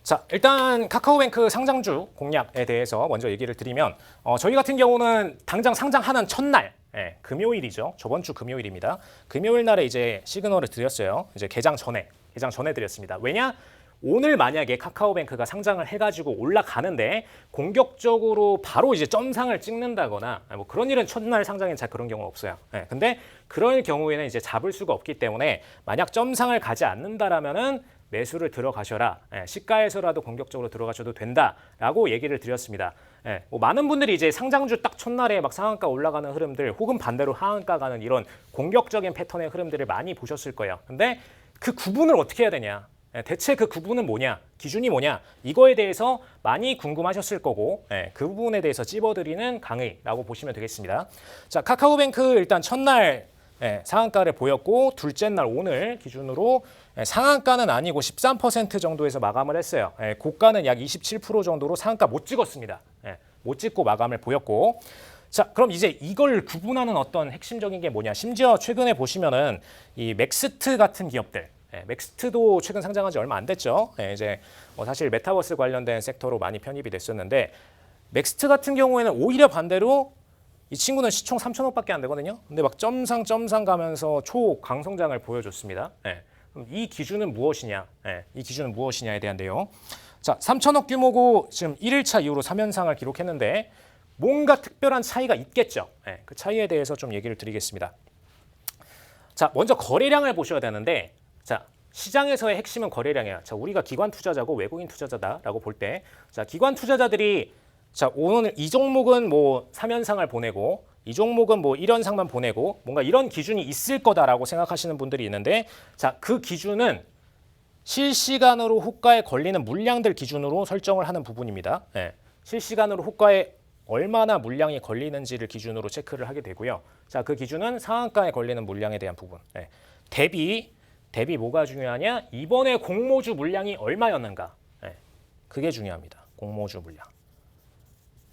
Speaker 2: 자, 일단 카카오뱅크 상장주 공략에 대해서 먼저 얘기를 드리면 저희 같은 경우는 당장 상장하는 첫날 금요일이죠. 저번 주 금요일입니다. 금요일 날에 이제 시그널을 드렸어요. 이제 개장 전에 드렸습니다. 왜냐? 오늘 만약에 카카오뱅크가 상장을 해가지고 올라가는데 공격적으로 바로 이제 점상을 찍는다거나 뭐 그런 일은 첫날 상장엔 잘 그런 경우는 없어요. 근데 그럴 경우에는 이제 잡을 수가 없기 때문에 만약 점상을 가지 않는다라면은 매수를 들어가셔라. 시가에서라도 공격적으로 들어가셔도 된다라고 얘기를 드렸습니다. 뭐 많은 분들이 이제 상장주 딱 첫날에 막 상한가 올라가는 흐름들 혹은 반대로 하한가 가는 이런 공격적인 패턴의 흐름들을 많이 보셨을 거예요. 근데 그 구분을 어떻게 해야 되냐? 대체 그 구분은 뭐냐? 기준이 뭐냐? 이거에 대해서 많이 궁금하셨을 거고 그 부분에 대해서 찝어드리는 강의라고 보시면 되겠습니다. 자, 카카오뱅크 일단 첫날 상한가를 보였고 둘째 날 오늘 기준으로 상한가는 아니고 13% 정도에서 마감을 했어요. 고가는 약 27% 정도로 상한가 못 찍었습니다. 못 찍고 마감을 보였고 자, 그럼 이제 이걸 구분하는 어떤 핵심적인 게 뭐냐? 심지어 최근에 보시면은 이 맥스트 같은 기업들 맥스트도 최근 상장한 지 얼마 안 됐죠. 이제 사실 메타버스 관련된 섹터로 많이 편입이 됐었는데 맥스트 같은 경우에는 오히려 반대로 이 친구는 시총 3천억밖에 안 되거든요. 근데 막 점상 가면서 초강성장을 보여줬습니다. 예. 그럼 이 기준은 무엇이냐? 예. 이 기준은 무엇이냐에 대한 내용. 자, 3천억 규모고 지금 1일차 이후로 3연상을 기록했는데 뭔가 특별한 차이가 있겠죠. 예. 그 차이에 대해서 좀 얘기를 드리겠습니다. 자, 먼저 거래량을 보셔야 되는데, 자, 시장에서의 핵심은 거래량이야. 자, 우리가 기관 투자자고 외국인 투자자다라고 볼 때, 자, 기관 투자자들이 자, 오늘 이 종목은 뭐 3연상을 보내고 이 종목은 뭐 1연상만 보내고 뭔가 이런 기준이 있을 거다라고 생각하시는 분들이 있는데, 자, 그 기준은 실시간으로 호가에 걸리는 물량들 기준으로 설정을 하는 부분입니다. 예. 실시간으로 호가에 얼마나 물량이 걸리는지를 기준으로 체크를 하게 되고요. 자, 그 기준은 상한가에 걸리는 물량에 대한 부분. 예. 대비 뭐가 중요하냐? 이번에 공모주 물량이 얼마였는가? 예. 그게 중요합니다. 공모주 물량.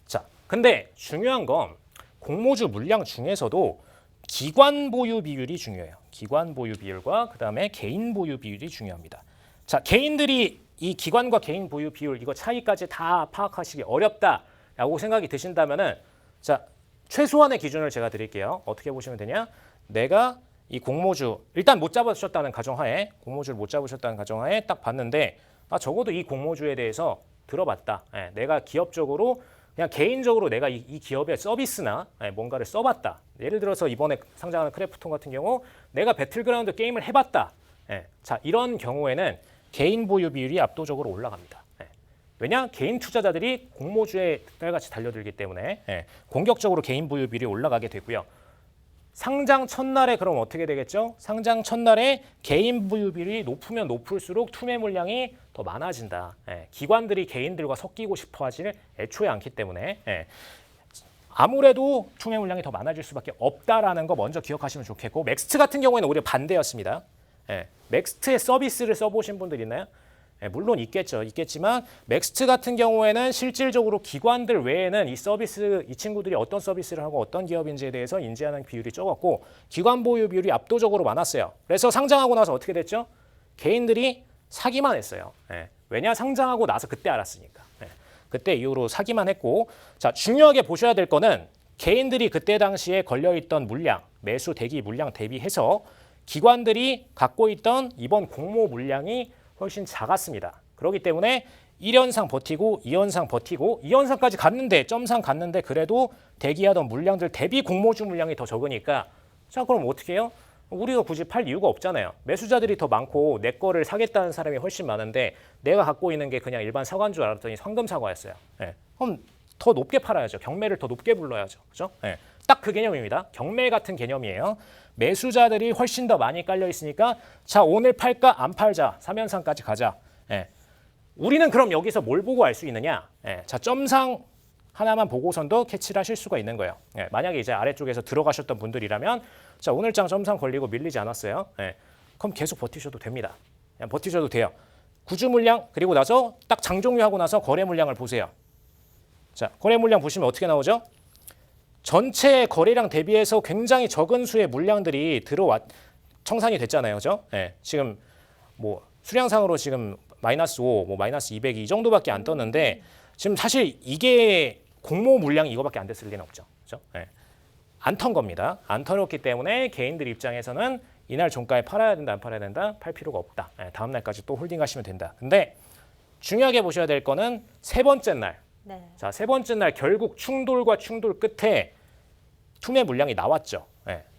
Speaker 2: 자, 근데 중요한 건 공모주 물량 중에서도 기관 보유 비율이 중요해요. 기관 보유 비율과 그다음에 개인 보유 비율이 중요합니다. 자, 개인들이 이 기관과 개인 보유 비율 이거 차이까지 다 파악하시기 어렵다라고 생각이 드신다면은, 자, 최소한의 기준을 제가 드릴게요. 어떻게 보시면 되냐? 내가 이 공모주 일단 못 잡으셨다는 가정하에, 공모주를 못 잡으셨다는 가정하에 딱 봤는데, 아, 적어도 이 공모주에 대해서 들어봤다. 예, 내가 기업적으로 그냥 개인적으로 내가 이 기업의 서비스나 뭔가를 써봤다. 예를 들어서 이번에 상장하는 크래프톤 같은 경우 내가 배틀그라운드 게임을 해봤다. 자, 이런 경우에는 개인 보유 비율이 압도적으로 올라갑니다. 왜냐? 개인 투자자들이 공모주에 딸같이 달려들기 때문에 공격적으로 개인 보유 비율이 올라가게 되고요. 상장 첫날에 그럼 어떻게 되겠죠? 상장 첫날에 개인 보유 비율이 높으면 높을수록 투매 물량이 더 많아진다. 기관들이 개인들과 섞이고 싶어 하지 애초에 않기 때문에 아무래도 투매 물량이 더 많아질 수밖에 없다라는 거 먼저 기억하시면 좋겠고, 맥스트 같은 경우에는 오히려 반대였습니다. 맥스트의 서비스를 써보신 분들 있나요? 물론 있겠지만 맥스트 같은 경우에는 실질적으로 기관들 외에는 이 서비스, 이 친구들이 어떤 서비스를 하고 어떤 기업인지에 대해서 인지하는 비율이 적었고 기관 보유 비율이 압도적으로 많았어요. 그래서 상장하고 나서 어떻게 됐죠? 개인들이 사기만 했어요. 왜냐? 상장하고 나서 그때 알았으니까. 그때 이후로 사기만 했고, 자, 중요하게 보셔야 될 거는 개인들이 그때 당시에 걸려있던 물량, 매수 대기 물량 대비해서 기관들이 갖고 있던 이번 공모 물량이 훨씬 작았습니다. 그렇기 때문에 1연상 버티고 2연상 버티고 2연상까지 갔는데 점상 갔는데 그래도 대기하던 물량들 대비 공모주 물량이 더 적으니까, 자, 그럼 어떻게 해요? 우리가 굳이 팔 이유가 없잖아요. 매수자들이 더 많고 내 거를 사겠다는 사람이 훨씬 많은데 내가 갖고 있는 게 그냥 일반 사과인 줄 알았더니 황금 사과였어요. 그럼 더 높게 팔아야죠. 경매를 더 높게 불러야죠. 그죠? 딱 그 개념입니다. 경매 같은 개념이에요. 매수자들이 훨씬 더 많이 깔려 있으니까, 자, 오늘 팔까 안 팔자, 3연상까지 가자. 우리는 그럼 여기서 뭘 보고 알 수 있느냐? 자, 점상 하나만 보고선도 캐치를 하실 수가 있는 거예요. 만약에 이제 아래쪽에서 들어가셨던 분들이라면, 자, 오늘장 점상 걸리고 밀리지 않았어요. 그럼 계속 버티셔도 됩니다. 그냥 버티셔도 돼요. 구주 물량, 그리고 나서 딱 장 종료하고 나서 거래 물량을 보세요. 자, 거래 물량 보시면 어떻게 나오죠? 전체 거래량 대비해서 굉장히 적은 수의 물량들이 청산이 됐잖아요. 그죠? 지금 뭐 수량상으로 지금 마이너스 5, 뭐 마이너스 200 이 정도밖에 안 떴는데, 지금 사실 이게 공모 물량이 이거밖에 안 됐을 리는 없죠. 그죠? 안 턴 겁니다. 안 털었기 때문에 개인들 입장에서는 이날 종가에 팔아야 된다, 안 팔아야 된다, 팔 필요가 없다. 다음 날까지 또 홀딩하시면 된다. 근데 중요하게 보셔야 될 거는 세 번째 날.
Speaker 1: 네.
Speaker 2: 자, 세 번째 날 결국 충돌과 충돌 끝에 투매 물량이 나왔죠.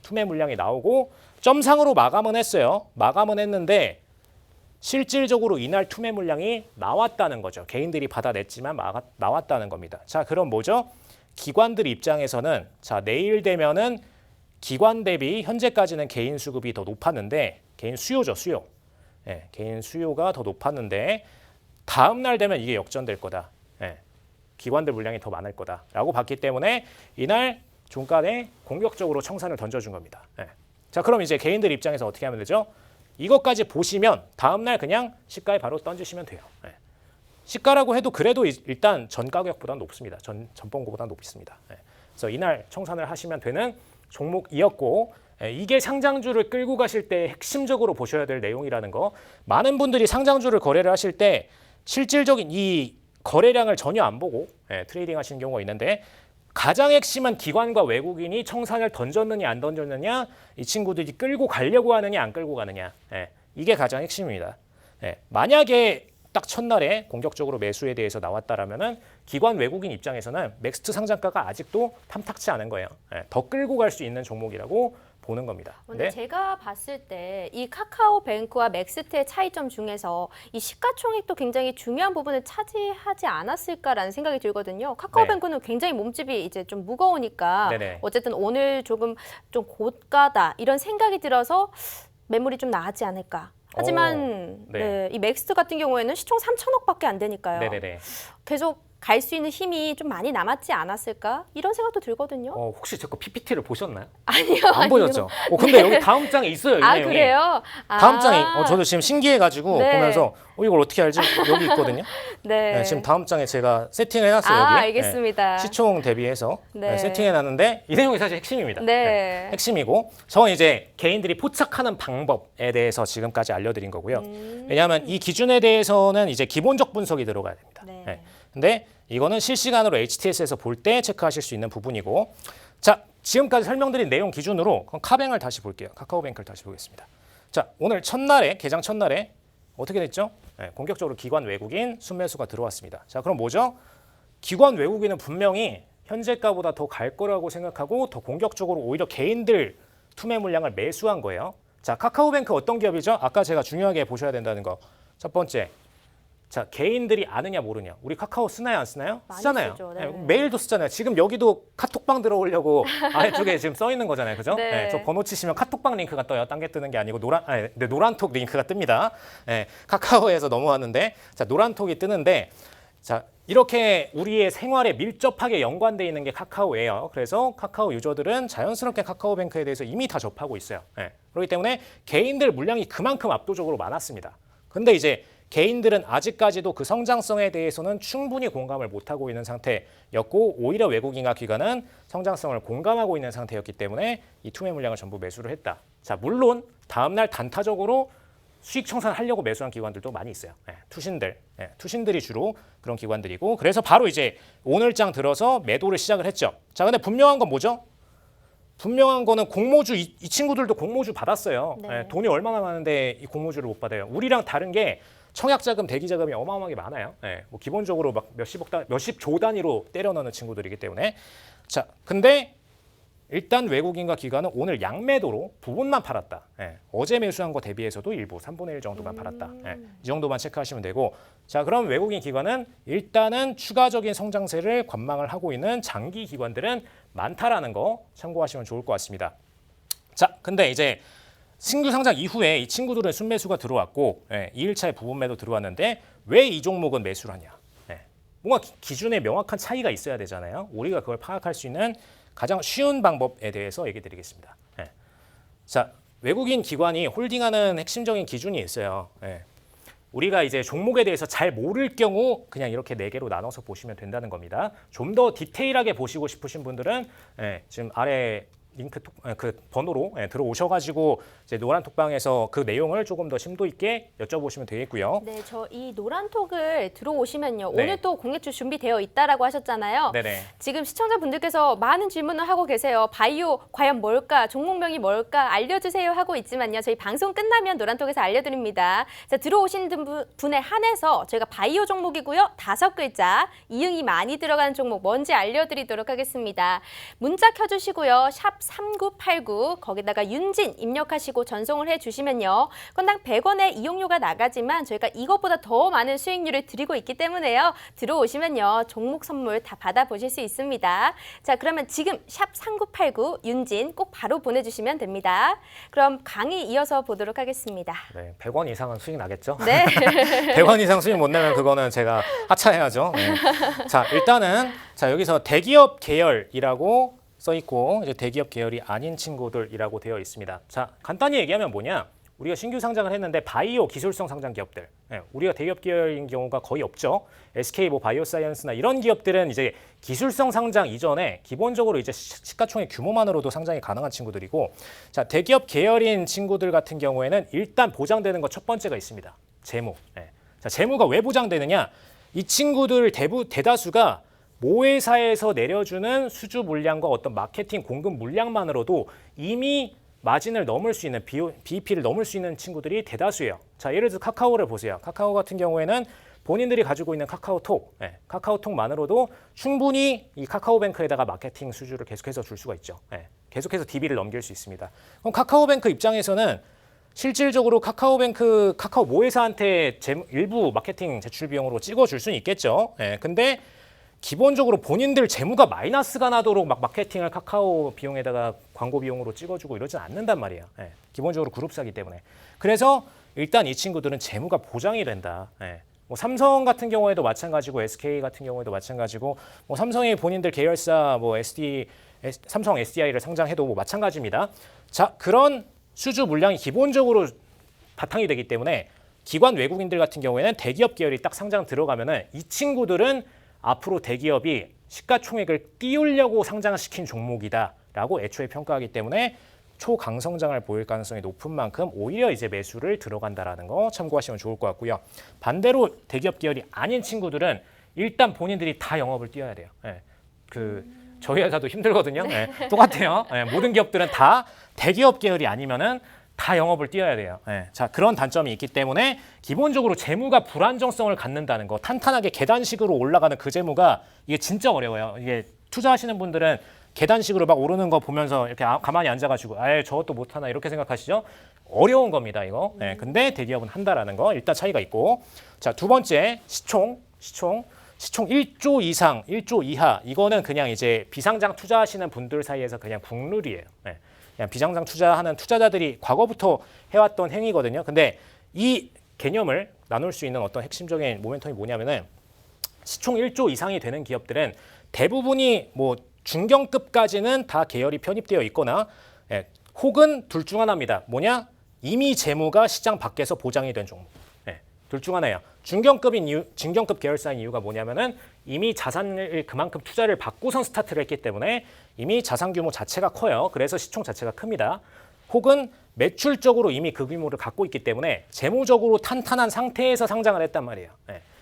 Speaker 2: 투매 물량이 나오고 점상으로 마감은 했어요. 마감은 했는데 실질적으로 이날 투매 물량이 나왔다는 거죠. 개인들이 받아냈지만 나왔다는 겁니다. 자, 그럼 뭐죠? 기관들 입장에서는, 자, 내일 되면은 기관 대비 현재까지는 개인 수급이 더 높았는데, 개인 수요죠, 수요. 개인 수요가 더 높았는데 다음 날 되면 이게 역전될 거다. 기관들 물량이 더 많을 거다라고 봤기 때문에 이날 종가에 공격적으로 청산을 던져준 겁니다. 자, 그럼 이제 개인들 입장에서 어떻게 하면 되죠? 이것까지 보시면 다음 날 그냥 시가에 바로 던지시면 돼요. 시가라고 해도 그래도 일단 전 가격보다 높습니다. 전번고보다 높습니다. 그래서 이날 청산을 하시면 되는 종목이었고, 이게 상장주를 끌고 가실 때 핵심적으로 보셔야 될 내용이라는 거. 많은 분들이 상장주를 거래를 하실 때 실질적인 이 거래량을 전혀 안 보고 트레이딩 하시는 경우가 있는데 가장 핵심은 기관과 외국인이 청산을 던졌느냐 안 던졌느냐 이 친구들이 끌고 가려고 하느냐 안 끌고 가느냐 이게 가장 핵심입니다. 만약에 딱 첫날에 공격적으로 매수에 대해서 나왔다라면은 기관 외국인 입장에서는 맥스트 상장가가 아직도 탐탁치 않은 거예요. 더 끌고 갈 수 있는 종목이라고 보는 겁니다.
Speaker 1: 근데 제가 봤을 때 이 카카오뱅크와 맥스트의 차이점 중에서 이 시가총액도 굉장히 중요한 부분을 차지하지 않았을까라는 생각이 들거든요. 카카오뱅크는 굉장히 몸집이 이제 좀 무거우니까
Speaker 2: 네네.
Speaker 1: 어쨌든 오늘 좀 고가다 이런 생각이 들어서 매물이 좀 나았지 않을까. 하지만
Speaker 2: 네.
Speaker 1: 이 맥스트 같은 경우에는 시총 3천억밖에 안 되니까요.
Speaker 2: 네네네.
Speaker 1: 계속 갈 수 있는 힘이 좀 많이 남았지 않았을까? 이런 생각도 들거든요.
Speaker 2: 혹시 제 거 PPT를 보셨나요?
Speaker 1: 아니요.
Speaker 2: 안 보셨죠? 근데 여기 다음 장에 있어요. 이
Speaker 1: 아,
Speaker 2: 내용이.
Speaker 1: 그래요?
Speaker 2: 다음 장에 저도 지금 신기해가지고
Speaker 1: 네.
Speaker 2: 보면서 이걸 어떻게 알지? 여기 있거든요.
Speaker 1: 네.
Speaker 2: 지금 다음 장에 제가 세팅을 해놨어요. 여기.
Speaker 1: 알겠습니다.
Speaker 2: 시총 대비해서
Speaker 1: 네.
Speaker 2: 세팅해놨는데 이 내용이 사실 핵심입니다.
Speaker 1: 네.
Speaker 2: 핵심이고 저는 이제 개인들이 포착하는 방법에 대해서 지금까지 알려드린 거고요. 왜냐하면 이 기준에 대해서는 이제 기본적 분석이 들어가야 됩니다.
Speaker 1: 네.
Speaker 2: 근데 이거는 실시간으로 HTS에서 볼 때 체크하실 수 있는 부분이고 자 지금까지 설명드린 내용 기준으로 카뱅을 다시 볼게요. 카카오뱅크를 다시 보겠습니다. 자 오늘 첫날에 개장 첫날에 어떻게 됐죠? 공격적으로 기관 외국인 순매수가 들어왔습니다. 자 그럼 뭐죠? 기관 외국인은 분명히 현재가보다 더 갈 거라고 생각하고 더 공격적으로 오히려 개인들 투매 물량을 매수한 거예요. 자 카카오뱅크 어떤 기업이죠? 아까 제가 중요하게 보셔야 된다는 거. 첫 번째. 자 개인들이 아느냐 모르냐. 우리 카카오 쓰나요 안 쓰나요?
Speaker 1: 많이
Speaker 2: 쓰잖아요.
Speaker 1: 쓰죠, 네.
Speaker 2: 메일도 쓰잖아요. 지금 여기도 카톡방 들어오려고 아래쪽에 지금 써 있는 거잖아요. 그죠?
Speaker 1: 네.
Speaker 2: 저 번호 치시면 카톡방 링크가 떠요. 딴 게 뜨는 게 아니고 노란톡 링크가 뜹니다. 카카오에서 넘어왔는데 자 노란톡이 뜨는데 자 이렇게 우리의 생활에 밀접하게 연관되어 있는 게 카카오예요. 그래서 카카오 유저들은 자연스럽게 카카오뱅크에 대해서 이미 다 접하고 있어요. 그렇기 때문에 개인들 물량이 그만큼 압도적으로 많았습니다. 근데 이제 개인들은 아직까지도 그 성장성에 대해서는 충분히 공감을 못하고 있는 상태였고 오히려 외국인과 기관은 성장성을 공감하고 있는 상태였기 때문에 이 투매 물량을 전부 매수를 했다. 자 물론 다음날 단타적으로 수익 청산하려고 매수한 기관들도 많이 있어요. 투신들이 주로 그런 기관들이고 그래서 바로 이제 오늘장 들어서 매도를 시작을 했죠. 자 근데 분명한 건 뭐죠? 분명한 거는 공모주 이 친구들도 공모주 받았어요.
Speaker 1: 네.
Speaker 2: 돈이 얼마나 많은데 이 공모주를 못 받아요. 우리랑 다른 게 청약자금, 대기자금이 어마어마하게 많아요. 뭐 기본적으로 막 몇십 조 단위로 때려 넣는 친구들이기 때문에 자 근데 일단 외국인과 기관은 오늘 양매도로 부분만 팔았다. 어제 매수한 거 대비해서도 일부 3분의 1 정도만 팔았다. 이 정도만 체크하시면 되고 자 그럼 외국인 기관은 일단은 추가적인 성장세를 관망을 하고 있는 장기 기관들은 많다라는 거 참고하시면 좋을 것 같습니다. 자 근데 이제 신규 상장 이후에 이 친구들은 순매수가 들어왔고 2일차에 부분 매도 들어왔는데 왜 이 종목은 매수를 하냐. 뭔가 기준에 명확한 차이가 있어야 되잖아요. 우리가 그걸 파악할 수 있는 가장 쉬운 방법에 대해서 얘기 드리겠습니다. 자, 외국인 기관이 홀딩하는 핵심적인 기준이 있어요. 우리가 이제 종목에 대해서 잘 모를 경우 그냥 이렇게 4개로 나눠서 보시면 된다는 겁니다. 좀 더 디테일하게 보시고 싶으신 분들은 지금 아래 링크 그 번호로 들어오셔가지고 이제 노란톡방에서 그 내용을 조금 더 심도 있게 여쭤보시면 되겠고요.
Speaker 1: 네, 저 이 노란톡을 들어오시면요.
Speaker 2: 네.
Speaker 1: 오늘 또 공개출 준비되어 있다라고 하셨잖아요.
Speaker 2: 네네.
Speaker 1: 지금 시청자분들께서 많은 질문을 하고 계세요. 바이오 과연 뭘까? 종목명이 뭘까? 알려주세요 하고 있지만요. 저희 방송 끝나면 노란톡에서 알려드립니다. 자, 들어오신 분에 한해서 저희가 바이오 종목이고요. 5글자, 이응이 많이 들어가는 종목 뭔지 알려드리도록 하겠습니다. 문자 켜주시고요. 샵 3989 거기다가 윤진 입력하시고 전송을 해주시면요. 건당 100원의 이용료가 나가지만 저희가 이것보다 더 많은 수익률을 드리고 있기 때문에요. 들어오시면요. 종목 선물 다 받아보실 수 있습니다. 자 그러면 지금 샵 3989 윤진 꼭 바로 보내주시면 됩니다. 그럼 강의 이어서 보도록 하겠습니다.
Speaker 2: 네, 100원 이상은 수익 나겠죠?
Speaker 1: 네.
Speaker 2: 100원 이상 수익 못 내면 그거는 제가 하차해야죠. 자 일단은 자 여기서 대기업 계열이라고 써 있고 이제 대기업 계열이 아닌 친구들이라고 되어 있습니다. 자 간단히 얘기하면 뭐냐? 우리가 신규 상장을 했는데 바이오 기술성 상장 기업들, 우리가 대기업 계열인 경우가 거의 없죠. SK 뭐 바이오사이언스나 이런 기업들은 이제 기술성 상장 이전에 기본적으로 이제 시가총액 규모만으로도 상장이 가능한 친구들이고, 자 대기업 계열인 친구들 같은 경우에는 일단 보장되는 거 첫 번째가 있습니다. 재무. 자 재무가 왜 보장되느냐? 이 친구들 대다수가 모회사에서 내려주는 수주 물량과 어떤 마케팅 공급 물량만으로도 이미 마진을 넘을 수 있는 BEP를 넘을 수 있는 친구들이 대다수예요. 자, 예를 들어 카카오를 보세요. 카카오 같은 경우에는 본인들이 가지고 있는 카카오톡, 카카오톡만으로도 충분히 이 카카오뱅크에다가 마케팅 수주를 계속해서 줄 수가 있죠. 계속해서 DB를 넘길 수 있습니다. 그럼 카카오뱅크 입장에서는 실질적으로 카카오 모회사한테 일부 마케팅 제출 비용으로 찍어줄 수는 있겠죠. 근데 기본적으로 본인들 재무가 마이너스가 나도록 막 마케팅을 카카오 비용에다가 광고 비용으로 찍어주고 이러진 않는단 말이에요. 기본적으로 그룹사기 때문에. 그래서 일단 이 친구들은 재무가 보장이 된다. 뭐 삼성 같은 경우에도 마찬가지고 SK 같은 경우에도 마찬가지고 뭐 삼성이 본인들 계열사 뭐 삼성 SDI를 상장해도 뭐 마찬가지입니다. 자, 그런 수주 물량이 기본적으로 바탕이 되기 때문에 기관 외국인들 같은 경우에는 대기업 계열이 딱 상장 들어가면은 이 친구들은 앞으로 대기업이 시가총액을 띄우려고 상장시킨 종목이다라고 애초에 평가하기 때문에 초강성장을 보일 가능성이 높은 만큼 오히려 이제 매수를 들어간다라는 거 참고하시면 좋을 것 같고요. 반대로 대기업 계열이 아닌 친구들은 일단 본인들이 다 영업을 뛰어야 돼요. 저희 회사도 힘들거든요. 똑같아요. 모든 기업들은 다 대기업 계열이 아니면은 다 영업을 뛰어야 돼요. 자, 그런 단점이 있기 때문에 기본적으로 재무가 불안정성을 갖는다는 거, 탄탄하게 계단식으로 올라가는 그 재무가 이게 진짜 어려워요. 이게 투자하시는 분들은 계단식으로 막 오르는 거 보면서 이렇게 가만히 앉아가지고 저것도 못하나 이렇게 생각하시죠? 어려운 겁니다, 이거. 근데 대기업은 한다라는 거 일단 차이가 있고. 자, 두 번째 시총 1조 이상, 1조 이하 이거는 그냥 이제 비상장 투자하시는 분들 사이에서 그냥 국룰이에요. 그냥 비상장 투자하는 투자자들이 과거부터 해왔던 행위거든요. 근데 이 개념을 나눌 수 있는 어떤 핵심적인 모멘텀이 뭐냐면은 시총 1조 이상이 되는 기업들은 대부분이 뭐 중견급까지는 다 계열이 편입되어 있거나 혹은 둘 중 하나입니다. 뭐냐? 이미 재무가 시장 밖에서 보장이 된 종목. 둘 중 하나예요. 중견급 계열사인 이유가 뭐냐면은 이미 자산을 그만큼 투자를 받고선 스타트를 했기 때문에 이미 자산 규모 자체가 커요. 그래서 시총 자체가 큽니다. 혹은 매출적으로 이미 그 규모를 갖고 있기 때문에 재무적으로 탄탄한 상태에서 상장을 했단 말이에요.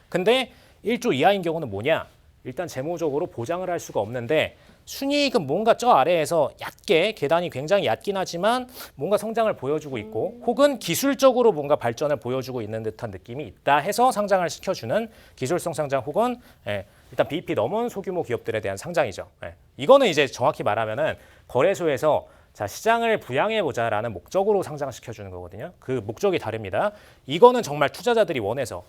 Speaker 2: 근데 1조 이하인 경우는 뭐냐? 일단 재무적으로 보장을 할 수가 없는데 순이익은 뭔가 저 아래에서 얕게 계단이 굉장히 얕긴 하지만 뭔가 성장을 보여주고 있고 혹은 기술적으로 뭔가 발전을 보여주고 있는 듯한 느낌이 있다 해서 상장을 시켜주는 기술성 상장 혹은 일단 BEP 넘은 소규모 기업들에 대한 상장이죠. 이거는 이제 정확히 말하면은 거래소에서 자, 시장을 부양해보자라는 목적으로 상장시켜주는 거거든요. 그 목적이 다릅니다. 이거는 정말 투자자들이 원해서,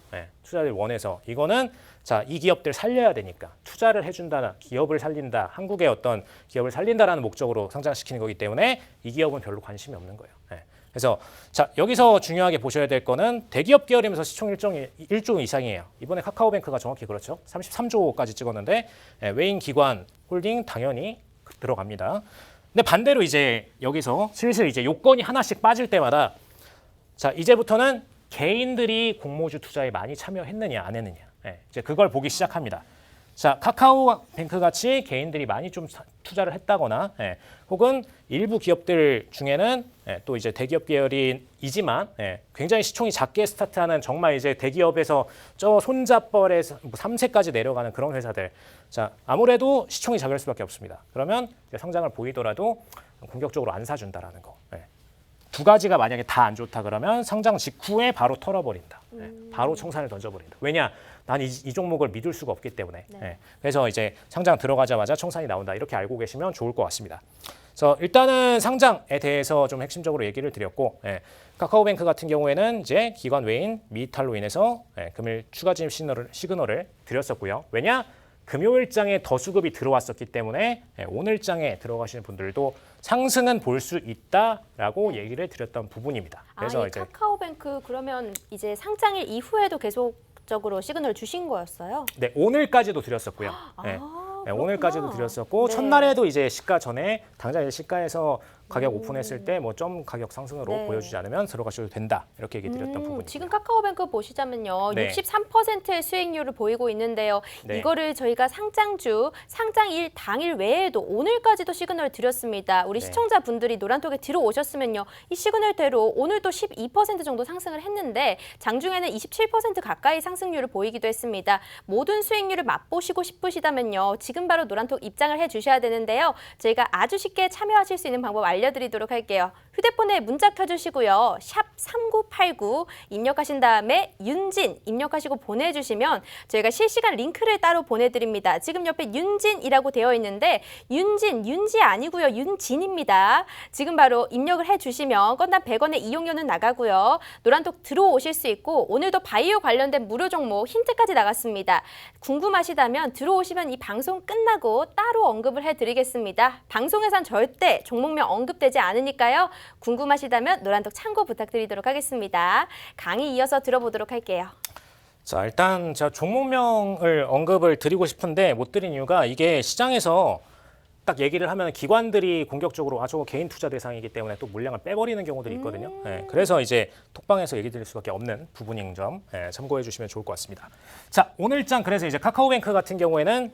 Speaker 2: 이거는 자, 이 기업들 살려야 되니까 투자를 해준다, 기업을 살린다, 한국의 어떤 기업을 살린다라는 목적으로 상장시키는 거기 때문에 이 기업은 별로 관심이 없는 거예요. 그래서 자, 여기서 중요하게 보셔야 될 거는 대기업 계열이면서 시총 1조 이상이에요. 이번에 카카오뱅크가 정확히 그렇죠. 33조까지 찍었는데 외인 기관 홀딩 당연히 들어갑니다. 근데 반대로 이제 여기서 슬슬 이제 요건이 하나씩 빠질 때마다 자, 이제부터는 개인들이 공모주 투자에 많이 참여했느냐 안 했느냐 이제 그걸 보기 시작합니다. 자, 카카오뱅크 같이 개인들이 많이 좀 투자를 했다거나 혹은 일부 기업들 중에는 또 이제 대기업 계열이지만 굉장히 시총이 작게 스타트하는 정말 이제 대기업에서 저 손잡벌에서 뭐 3세까지 내려가는 그런 회사들. 자, 아무래도 시총이 작을 수밖에 없습니다. 그러면 이제 성장을 보이더라도 공격적으로 안 사준다라는 거. 두 가지가 만약에 다 안 좋다 그러면 상장 직후에 바로 털어버린다. 바로 청산을 던져버린다. 왜냐? 난 이 종목을 믿을 수가 없기 때문에. 그래서 이제 상장 들어가자마자 청산이 나온다. 이렇게 알고 계시면 좋을 것 같습니다. 그래서 일단은 상장에 대해서 좀 핵심적으로 얘기를 드렸고 카카오뱅크 같은 경우에는 이제 기관 외인 미이탈로 인해서 금일 추가 진입 시그널을 드렸었고요. 왜냐? 금요일장에 더 수급이 들어왔었기 때문에 오늘장에 들어가시는 분들도 상승은 볼 수 있다라고 얘기를 드렸던 부분입니다. 그래서
Speaker 1: 이 카카오뱅크 그러면 이제 상장일 이후에도 계속적으로 시그널을 주신 거였어요?
Speaker 2: 네, 오늘까지도 드렸었고요. 오늘까지도 드렸었고 첫날에도 이제 시가 전에 당장 이제 시가에서 가격 오픈했을 때 뭐 점 가격 상승으로
Speaker 1: 네.
Speaker 2: 보여주지 않으면 들어가셔도 된다. 이렇게 얘기 드렸던 부분입니다.
Speaker 1: 지금 카카오뱅크 보시자면요.
Speaker 2: 네.
Speaker 1: 63%의 수익률을 보이고 있는데요.
Speaker 2: 네.
Speaker 1: 이거를 저희가 상장주, 상장일 당일 외에도 오늘까지도 시그널을 드렸습니다. 우리
Speaker 2: 네.
Speaker 1: 시청자분들이 노란톡에 들어오셨으면요. 이 시그널대로 오늘도 12% 정도 상승을 했는데 장중에는 27% 가까이 상승률을 보이기도 했습니다. 모든 수익률을 맛보시고 싶으시다면요. 지금 바로 노란톡 입장을 해주셔야 되는데요. 저희가 아주 쉽게 참여하실 수 있는 방법 알려드리도록 할게요. 휴대폰에 문자 켜주시고요. 샵 3989 입력하신 다음에 윤진 입력하시고 보내주시면 저희가 실시간 링크를 따로 보내드립니다. 지금 옆에 윤진이라고 되어 있는데 윤지 아니고요. 윤진입니다. 지금 바로 입력을 해주시면 건당 100원의 이용료는 나가고요. 노란톡 들어오실 수 있고 오늘도 바이오 관련된 무료 종목 힌트까지 나갔습니다. 궁금하시다면 들어오시면 이 방송 끝나고 따로 언급을 해드리겠습니다. 방송에선 절대 종목명 언급되지 않으니까요. 궁금하시다면 노란톡 참고 부탁드리도록 하겠습니다. 강의 이어서 들어보도록 할게요.
Speaker 2: 자, 일단 제가 종목명을 언급을 드리고 싶은데 못 드린 이유가 이게 시장에서 딱 얘기를 하면 기관들이 공격적으로 저거 개인 투자 대상이기 때문에 또 물량을 빼버리는 경우들이 있거든요. 그래서 이제 톡방에서 얘기 드릴 수밖에 없는 부분인 점 참고해 주시면 좋을 것 같습니다. 자, 오늘장 그래서 이제 카카오뱅크 같은 경우에는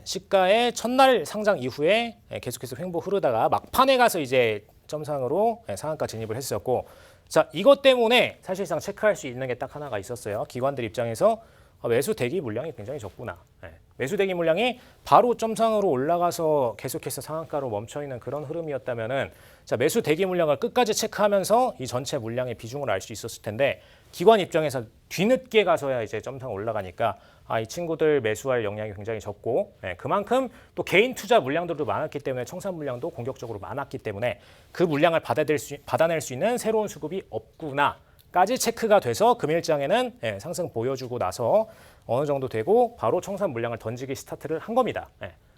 Speaker 2: 시가의 첫날 상장 이후에 계속해서 횡보 흐르다가 막판에 가서 이제 점상으로 상한가 진입을 했었고, 자, 이것 때문에 사실상 체크할 수 있는 게 딱 하나가 있었어요. 기관들 입장에서 매수 대기 물량이 굉장히 적구나. 매수 대기 물량이 바로 점상으로 올라가서 계속해서 상한가로 멈춰 있는 그런 흐름이었다면은, 자, 매수 대기 물량을 끝까지 체크하면서 이 전체 물량의 비중을 알 수 있었을 텐데, 기관 입장에서 뒤늦게 가서야 이제 점상 올라가니까 이 친구들 매수할 역량이 굉장히 적고, 그만큼 또 개인 투자 물량들도 많았기 때문에 청산 물량도 공격적으로 많았기 때문에 그 물량을 받아낼 수 있는 새로운 수급이 없구나까지 체크가 돼서 금일장에는 상승 보여주고 나서 어느 정도 되고 바로 청산 물량을 던지기 스타트를 한 겁니다.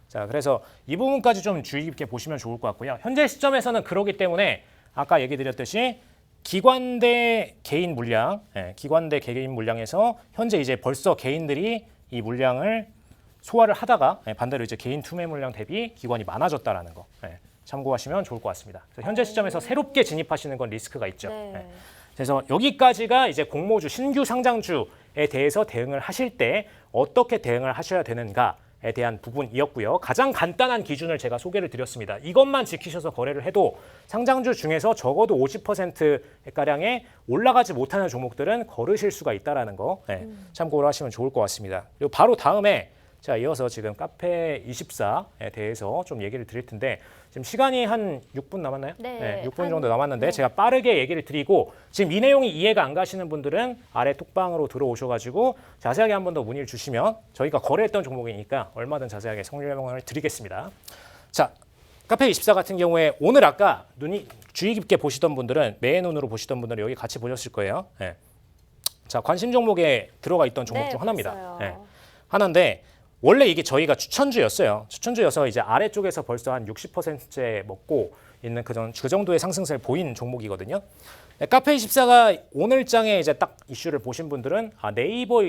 Speaker 2: 자, 그래서 이 부분까지 좀 주의 깊게 보시면 좋을 것 같고요. 현재 시점에서는 그러기 때문에 아까 얘기 드렸듯이 기관 대 개인 물량, 기관 대 개인 물량에서 현재 이제 벌써 개인들이 이 물량을 소화를 하다가 반대로 이제 개인 투매 물량 대비 기관이 많아졌다라는 거 참고하시면 좋을 것 같습니다. 그래서 현재 시점에서 새롭게 진입하시는 건 리스크가 있죠.
Speaker 1: 네.
Speaker 2: 그래서 여기까지가 이제 공모주, 신규 상장주에 대해서 대응을 하실 때 어떻게 대응을 하셔야 되는가에 대한 부분이었고요. 가장 간단한 기준을 제가 소개를 드렸습니다. 이것만 지키셔서 거래를 해도 상장주 중에서 적어도 50%가량의 올라가지 못하는 종목들은 거르실 수가 있다는 거 참고를 하시면 좋을 것 같습니다. 그리고 바로 다음에 자, 이어서 지금 카페24에 대해서 좀 얘기를 드릴 텐데 지금 시간이 한 6분 남았나요?
Speaker 1: 네,
Speaker 2: 6분 정도 남았는데 제가 빠르게 얘기를 드리고 지금 이 내용이 이해가 안 가시는 분들은 아래 톡방으로 들어오셔가지고 자세하게 한 번 더 문의를 주시면 저희가 거래했던 종목이니까 얼마든 자세하게 설명을 드리겠습니다. 자, 카페24 같은 경우에 오늘 아까 주의 깊게 보시던 분들은 매의 눈으로 보시던 분들은 여기 같이 보셨을 거예요. 자, 관심 종목에 들어가 있던 종목 중 하나입니다. 하나인데 원래 이게 저희가 추천주였어요. 추천주여서 이제 아래쪽에서 벌써 한 60%째 먹고 있는 그 정도의 상승세를 보인 종목이거든요. 카페24가 오늘장에 이제 딱 이슈를 보신 분들은 네이버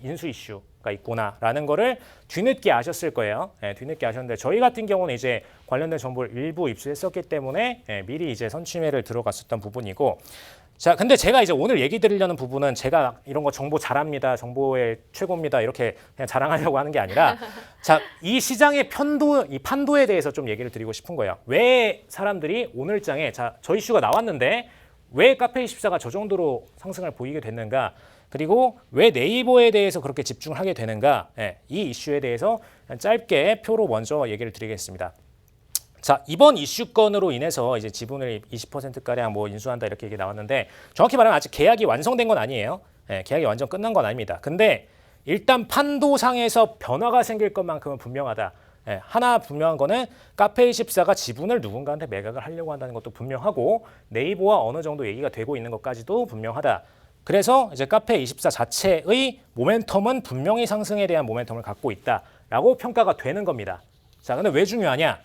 Speaker 2: 인수 이슈가 있구나라는 거를 뒤늦게 아셨을 거예요. 뒤늦게 아셨는데 저희 같은 경우는 이제 관련된 정보를 일부 입수했었기 때문에 미리 이제 선취매를 들어갔었던 부분이고, 자, 근데 제가 이제 오늘 얘기 드리려는 부분은 제가 이런 거 정보 잘합니다, 정보의 최고입니다 이렇게 그냥 자랑하려고 하는 게 아니라, 자, 이 시장의 이 판도에 대해서 좀 얘기를 드리고 싶은 거예요. 왜 사람들이 오늘장에 저 이슈가 나왔는데 왜 카페24가 저 정도로 상승을 보이게 됐는가? 그리고 왜 네이버에 대해서 그렇게 집중을 하게 되는가? 이 이슈에 대해서 짧게 표로 먼저 얘기를 드리겠습니다. 자, 이번 이슈건으로 인해서 이제 지분을 20%가량 뭐 인수한다 이렇게 얘기 나왔는데 정확히 말하면 아직 계약이 완성된 건 아니에요. 계약이 완전 끝난 건 아닙니다. 근데 일단 판도상에서 변화가 생길 것만큼은 분명하다. 하나 분명한 거는 카페24가 지분을 누군가한테 매각을 하려고 한다는 것도 분명하고 네이버와 어느 정도 얘기가 되고 있는 것까지도 분명하다. 그래서 이제 카페24 자체의 모멘텀은 분명히 상승에 대한 모멘텀을 갖고 있다라고 평가가 되는 겁니다. 자, 근데 왜 중요하냐?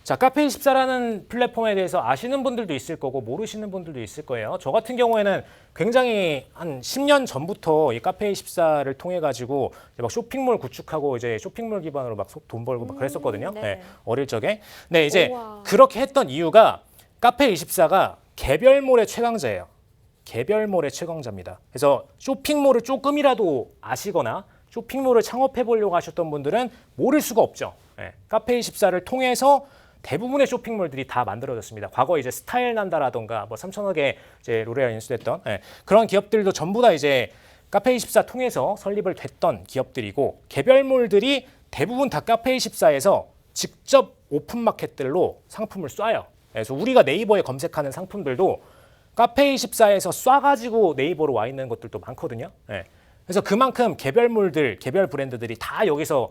Speaker 2: 자, 카페24라는 플랫폼에 대해서 아시는 분들도 있을 거고 모르시는 분들도 있을 거예요. 저 같은 경우에는 굉장히 한 10년 전부터 이 카페24를 통해 가지고 막 쇼핑몰 구축하고 이제 쇼핑몰 기반으로 막 돈 벌고 막 그랬었거든요.
Speaker 1: 네.
Speaker 2: 어릴 적에. 네, 이제
Speaker 1: 우와.
Speaker 2: 그렇게 했던 이유가 카페24가 개별몰의 최강자예요. 개별몰의 최강자입니다. 그래서 쇼핑몰을 조금이라도 아시거나 쇼핑몰을 창업해 보려고 하셨던 분들은 모를 수가 없죠. 예, 카페24를 통해서 대부분의 쇼핑몰들이 다 만들어졌습니다. 과거 이제 스타일난다라던가 뭐 3천억에 이제 로레알 인수됐던 그런 기업들도 전부 다 이제 카페24 통해서 설립을 됐던 기업들이고 개별몰들이 대부분 다 카페24에서 직접 오픈마켓들로 상품을 쏴요. 그래서 우리가 네이버에 검색하는 상품들도 카페24에서 쏴가지고 네이버로 와 있는 것들도 많거든요. 예. 그래서 그만큼 개별몰들, 개별 브랜드들이 다 여기서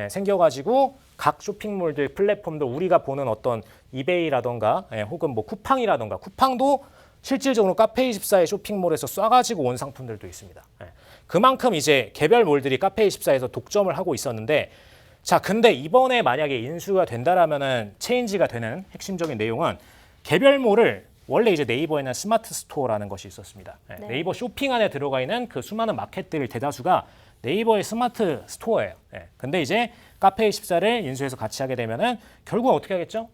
Speaker 2: 생겨가지고 각 쇼핑몰들, 플랫폼도 우리가 보는 어떤 이베이라던가 혹은 뭐 쿠팡이라던가 쿠팡도 실질적으로 카페24의 쇼핑몰에서 쏴가지고 온 상품들도 있습니다. 그만큼 이제 개별몰들이 카페24에서 독점을 하고 있었는데 자, 근데 이번에 만약에 인수가 된다라면은 체인지가 되는 핵심적인 내용은 개별몰을 원래 이제 네이버에는 스마트 스토어라는 것이 있었습니다.
Speaker 1: 네.
Speaker 2: 네이버 쇼핑 안에 들어가 있는 그 수많은 마켓들 대다수가 네이버의 스마트 스토어예요. 근데 이제 카페24를 인수해서 같이 하게 되면은 결국 어떻게 하겠죠?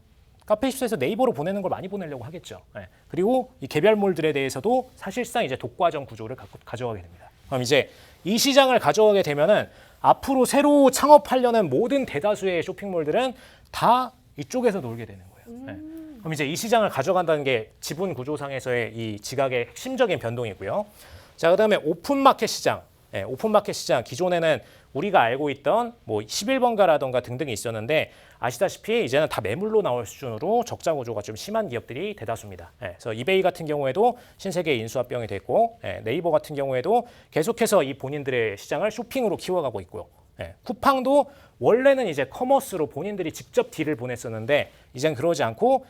Speaker 2: 카페24에서 네이버로 보내는 걸 많이 보내려고 하겠죠. 그리고 이 개별몰들에 대해서도 사실상 이제 독과점 구조를 가져가게 됩니다. 그럼 이제 이 시장을 가져가게 되면은 앞으로 새로 창업하려는 모든 대다수의 쇼핑몰들은 다 이쪽에서 놀게 되는 거예요. 그럼 이제 이 시장을 가져간다는 게 지분 구조상에서의 이 지각의 핵심적인 변동이고요. 자, 그다음에 오픈마켓 시장. 오픈마켓 시장 기존에는 우리가 알고 있던 뭐 11번가라던가 등등이 있었는데 아시다시피 이제는 다 매물로 나올 수준으로 적자 구조가 좀 심한 기업들이 대다수입니다. 그래서 이베이 같은 경우에도 신세계 인수합병이 됐고 네이버 같은 경우에도 계속해서 이 본인들의 시장을 쇼핑으로 키워가고 있고요. 쿠팡도 원래는 이제 커머스로 본인들이 직접 딜을 보냈었는데 이젠 그러지 않고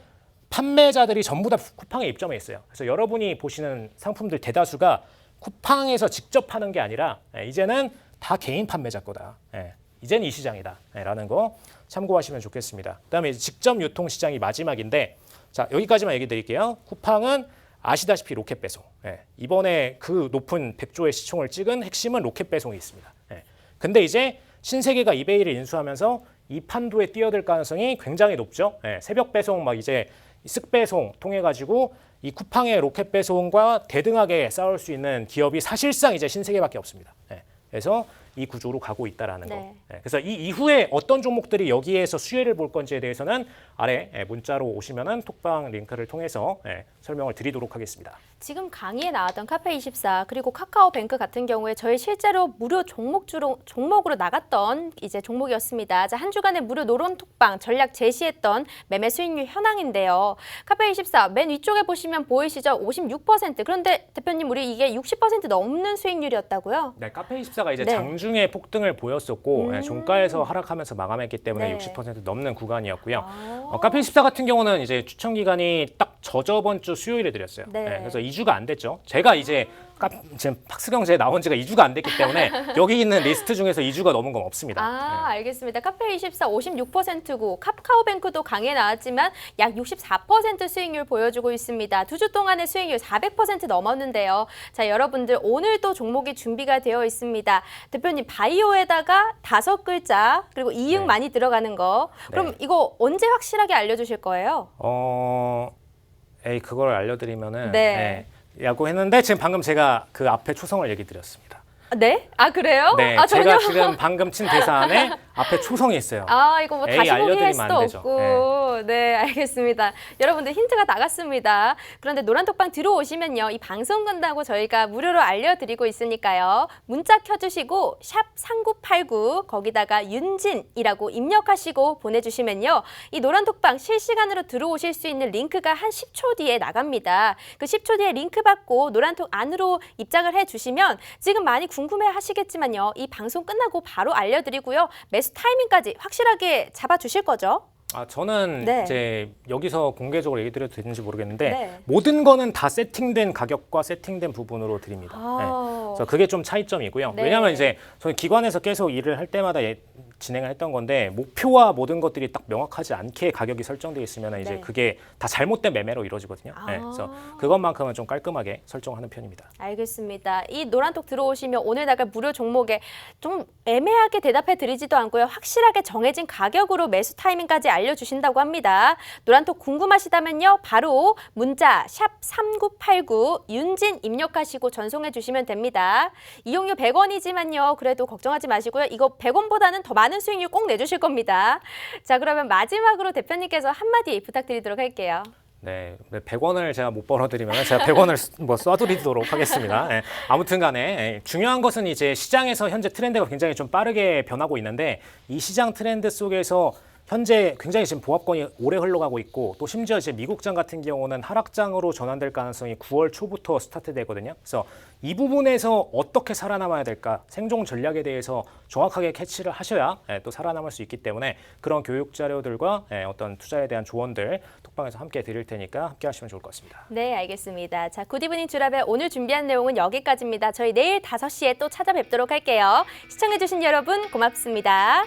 Speaker 2: 판매자들이 전부 다 쿠팡에 입점해 있어요. 그래서 여러분이 보시는 상품들 대다수가 쿠팡에서 직접 파는 게 아니라 이제는 다 개인 판매자 거다. 이제는 이 시장이다. 라는 거 참고하시면 좋겠습니다. 그다음에 직접 유통 시장이 마지막인데 자, 여기까지만 얘기 드릴게요. 쿠팡은 아시다시피 로켓 배송. 이번에 그 높은 100조의 시총을 찍은 핵심은 로켓 배송이 있습니다. 근데 이제 신세계가 이베이를 인수하면서 이 판도에 뛰어들 가능성이 굉장히 높죠. 새벽 배송 막 이제 쓱 배송 통해 가지고 이 쿠팡의 로켓 배송과 대등하게 싸울 수 있는 기업이 사실상 이제 신세계밖에 없습니다. 그래서 이 구조로 가고 있다라는 거.
Speaker 1: 네.
Speaker 2: 그래서 이 이후에 어떤 종목들이 여기에서 수혜를 볼 건지에 대해서는 아래 문자로 오시면은 톡방 링크를 통해서 설명을 드리도록 하겠습니다.
Speaker 1: 지금 강의에 나왔던 카페24 그리고 카카오뱅크 같은 경우에 저희 실제로 무료 종목으로 나갔던 이제 종목이었습니다. 자, 한 주간의 무료 노론톡방 전략 제시했던 매매 수익률 현황인데요. 카페24 맨 위쪽에 보시면 보이시죠? 56%. 그런데 대표님 우리 이게 60% 넘는 수익률이었다고요?
Speaker 2: 네, 카페24가 이제
Speaker 1: 네.
Speaker 2: 장중에 폭등을 보였었고 종가에서 하락하면서 마감했기 때문에
Speaker 1: 네.
Speaker 2: 60% 넘는 구간이었고요.
Speaker 1: 아.
Speaker 2: 카페24 같은 경우는 이제 추천 기간이 딱 저저번 주 수요일에 드렸어요.
Speaker 1: 네.
Speaker 2: 그래서 2주가 안 됐죠. 제가 이제 지금 팍스경제에 나온 지가 2주가 안 됐기 때문에 여기 있는 리스트 중에서 2주가 넘은 건 없습니다.
Speaker 1: 아, 알겠습니다. 카페24 56%고 카카오뱅크도 강에 나왔지만 약 64% 수익률 보여주고 있습니다. 두 주 동안의 수익률 400% 넘었는데요. 자, 여러분들 오늘도 종목이 준비가 되어 있습니다. 대표님 바이오에다가 5글자 그리고 이응
Speaker 2: 네.
Speaker 1: 많이 들어가는 거. 그럼
Speaker 2: 네.
Speaker 1: 이거 언제 확실하게 알려주실 거예요?
Speaker 2: 그걸 알려드리면은
Speaker 1: 네.
Speaker 2: 라고 했는데 지금 방금 제가 그 앞에 초성을 얘기 드렸습니다.
Speaker 1: 네? 아, 그래요?
Speaker 2: 네,
Speaker 1: 아,
Speaker 2: 제가
Speaker 1: 전혀.
Speaker 2: 지금 방금 친 대사 안에 앞에 초성이 있어요.
Speaker 1: 아, 이거 뭐
Speaker 2: 에이,
Speaker 1: 다시 보기 할
Speaker 2: 알려드리면
Speaker 1: 수도
Speaker 2: 안 되죠.
Speaker 1: 없고. 네, 알겠습니다. 여러분들 힌트가 나갔습니다. 그런데 노란톡방 들어오시면요. 이 방송 끝나고 저희가 무료로 알려드리고 있으니까요. 문자 켜주시고 샵 3989 거기다가 윤진이라고 입력하시고 보내주시면요. 이 노란톡방 실시간으로 들어오실 수 있는 링크가 한 10초 뒤에 나갑니다. 그 10초 뒤에 링크 받고 노란톡 안으로 입장을 해주시면 지금 많이 궁금해 하시겠지만요. 이 방송 끝나고 바로 알려드리고요. 매수 타이밍까지 확실하게 잡아주실 거죠?
Speaker 2: 저는
Speaker 1: 네.
Speaker 2: 이제 여기서 공개적으로 얘기 드려도 되는지 모르겠는데
Speaker 1: 네.
Speaker 2: 모든 거는 다 세팅된 가격과 세팅된 부분으로 드립니다.
Speaker 1: 아.
Speaker 2: 그래서 그게 좀 차이점이고요.
Speaker 1: 네.
Speaker 2: 왜냐하면 이제 저는 기관에서 계속 일을 할 때마다 진행을 했던 건데 목표와 모든 것들이 딱 명확하지 않게 가격이 설정되어 있으면 이제
Speaker 1: 네.
Speaker 2: 그게 다 잘못된 매매로 이루어지거든요.
Speaker 1: 아.
Speaker 2: 네, 그래서 그것만큼은 좀 깔끔하게 설정하는 편입니다.
Speaker 1: 알겠습니다. 이 노란톡 들어오시면 오늘 나갈 무료 종목에 좀 애매하게 대답해 드리지도 않고요. 확실하게 정해진 가격으로 매수 타이밍까지 알려주신다고 합니다. 노란톡 궁금하시다면요. 바로 문자 샵 3989 윤진 입력하시고 전송해 주시면 됩니다. 이용료 100원이지만요. 그래도 걱정하지 마시고요. 이거 100원보다는 더 많은 수익률 꼭 내주실 겁니다. 자, 그러면 마지막으로 대표님께서 한마디 부탁드리도록 할게요.
Speaker 2: 네, 100원을 제가 못 벌어드리면 제가 100원을 뭐 쏴드리도록 하겠습니다. 네, 아무튼 간에 중요한 것은 이제 시장에서 현재 트렌드가 굉장히 좀 빠르게 변하고 있는데 이 시장 트렌드 속에서 현재 굉장히 지금 보합권이 오래 흘러가고 있고 또 심지어 이제 미국장 같은 경우는 하락장으로 전환될 가능성이 9월 초부터 스타트되거든요. 그래서 이 부분에서 어떻게 살아남아야 될까 생존 전략에 대해서 정확하게 캐치를 하셔야 또 살아남을 수 있기 때문에 그런 교육 자료들과 어떤 투자에 대한 조언들 톡방에서 함께 드릴 테니까 함께 하시면 좋을 것 같습니다.
Speaker 1: 네, 알겠습니다. 자, 굿이브닝 주랍의 오늘 준비한 내용은 여기까지입니다. 저희 내일 5시에 또 찾아뵙도록 할게요. 시청해주신 여러분 고맙습니다.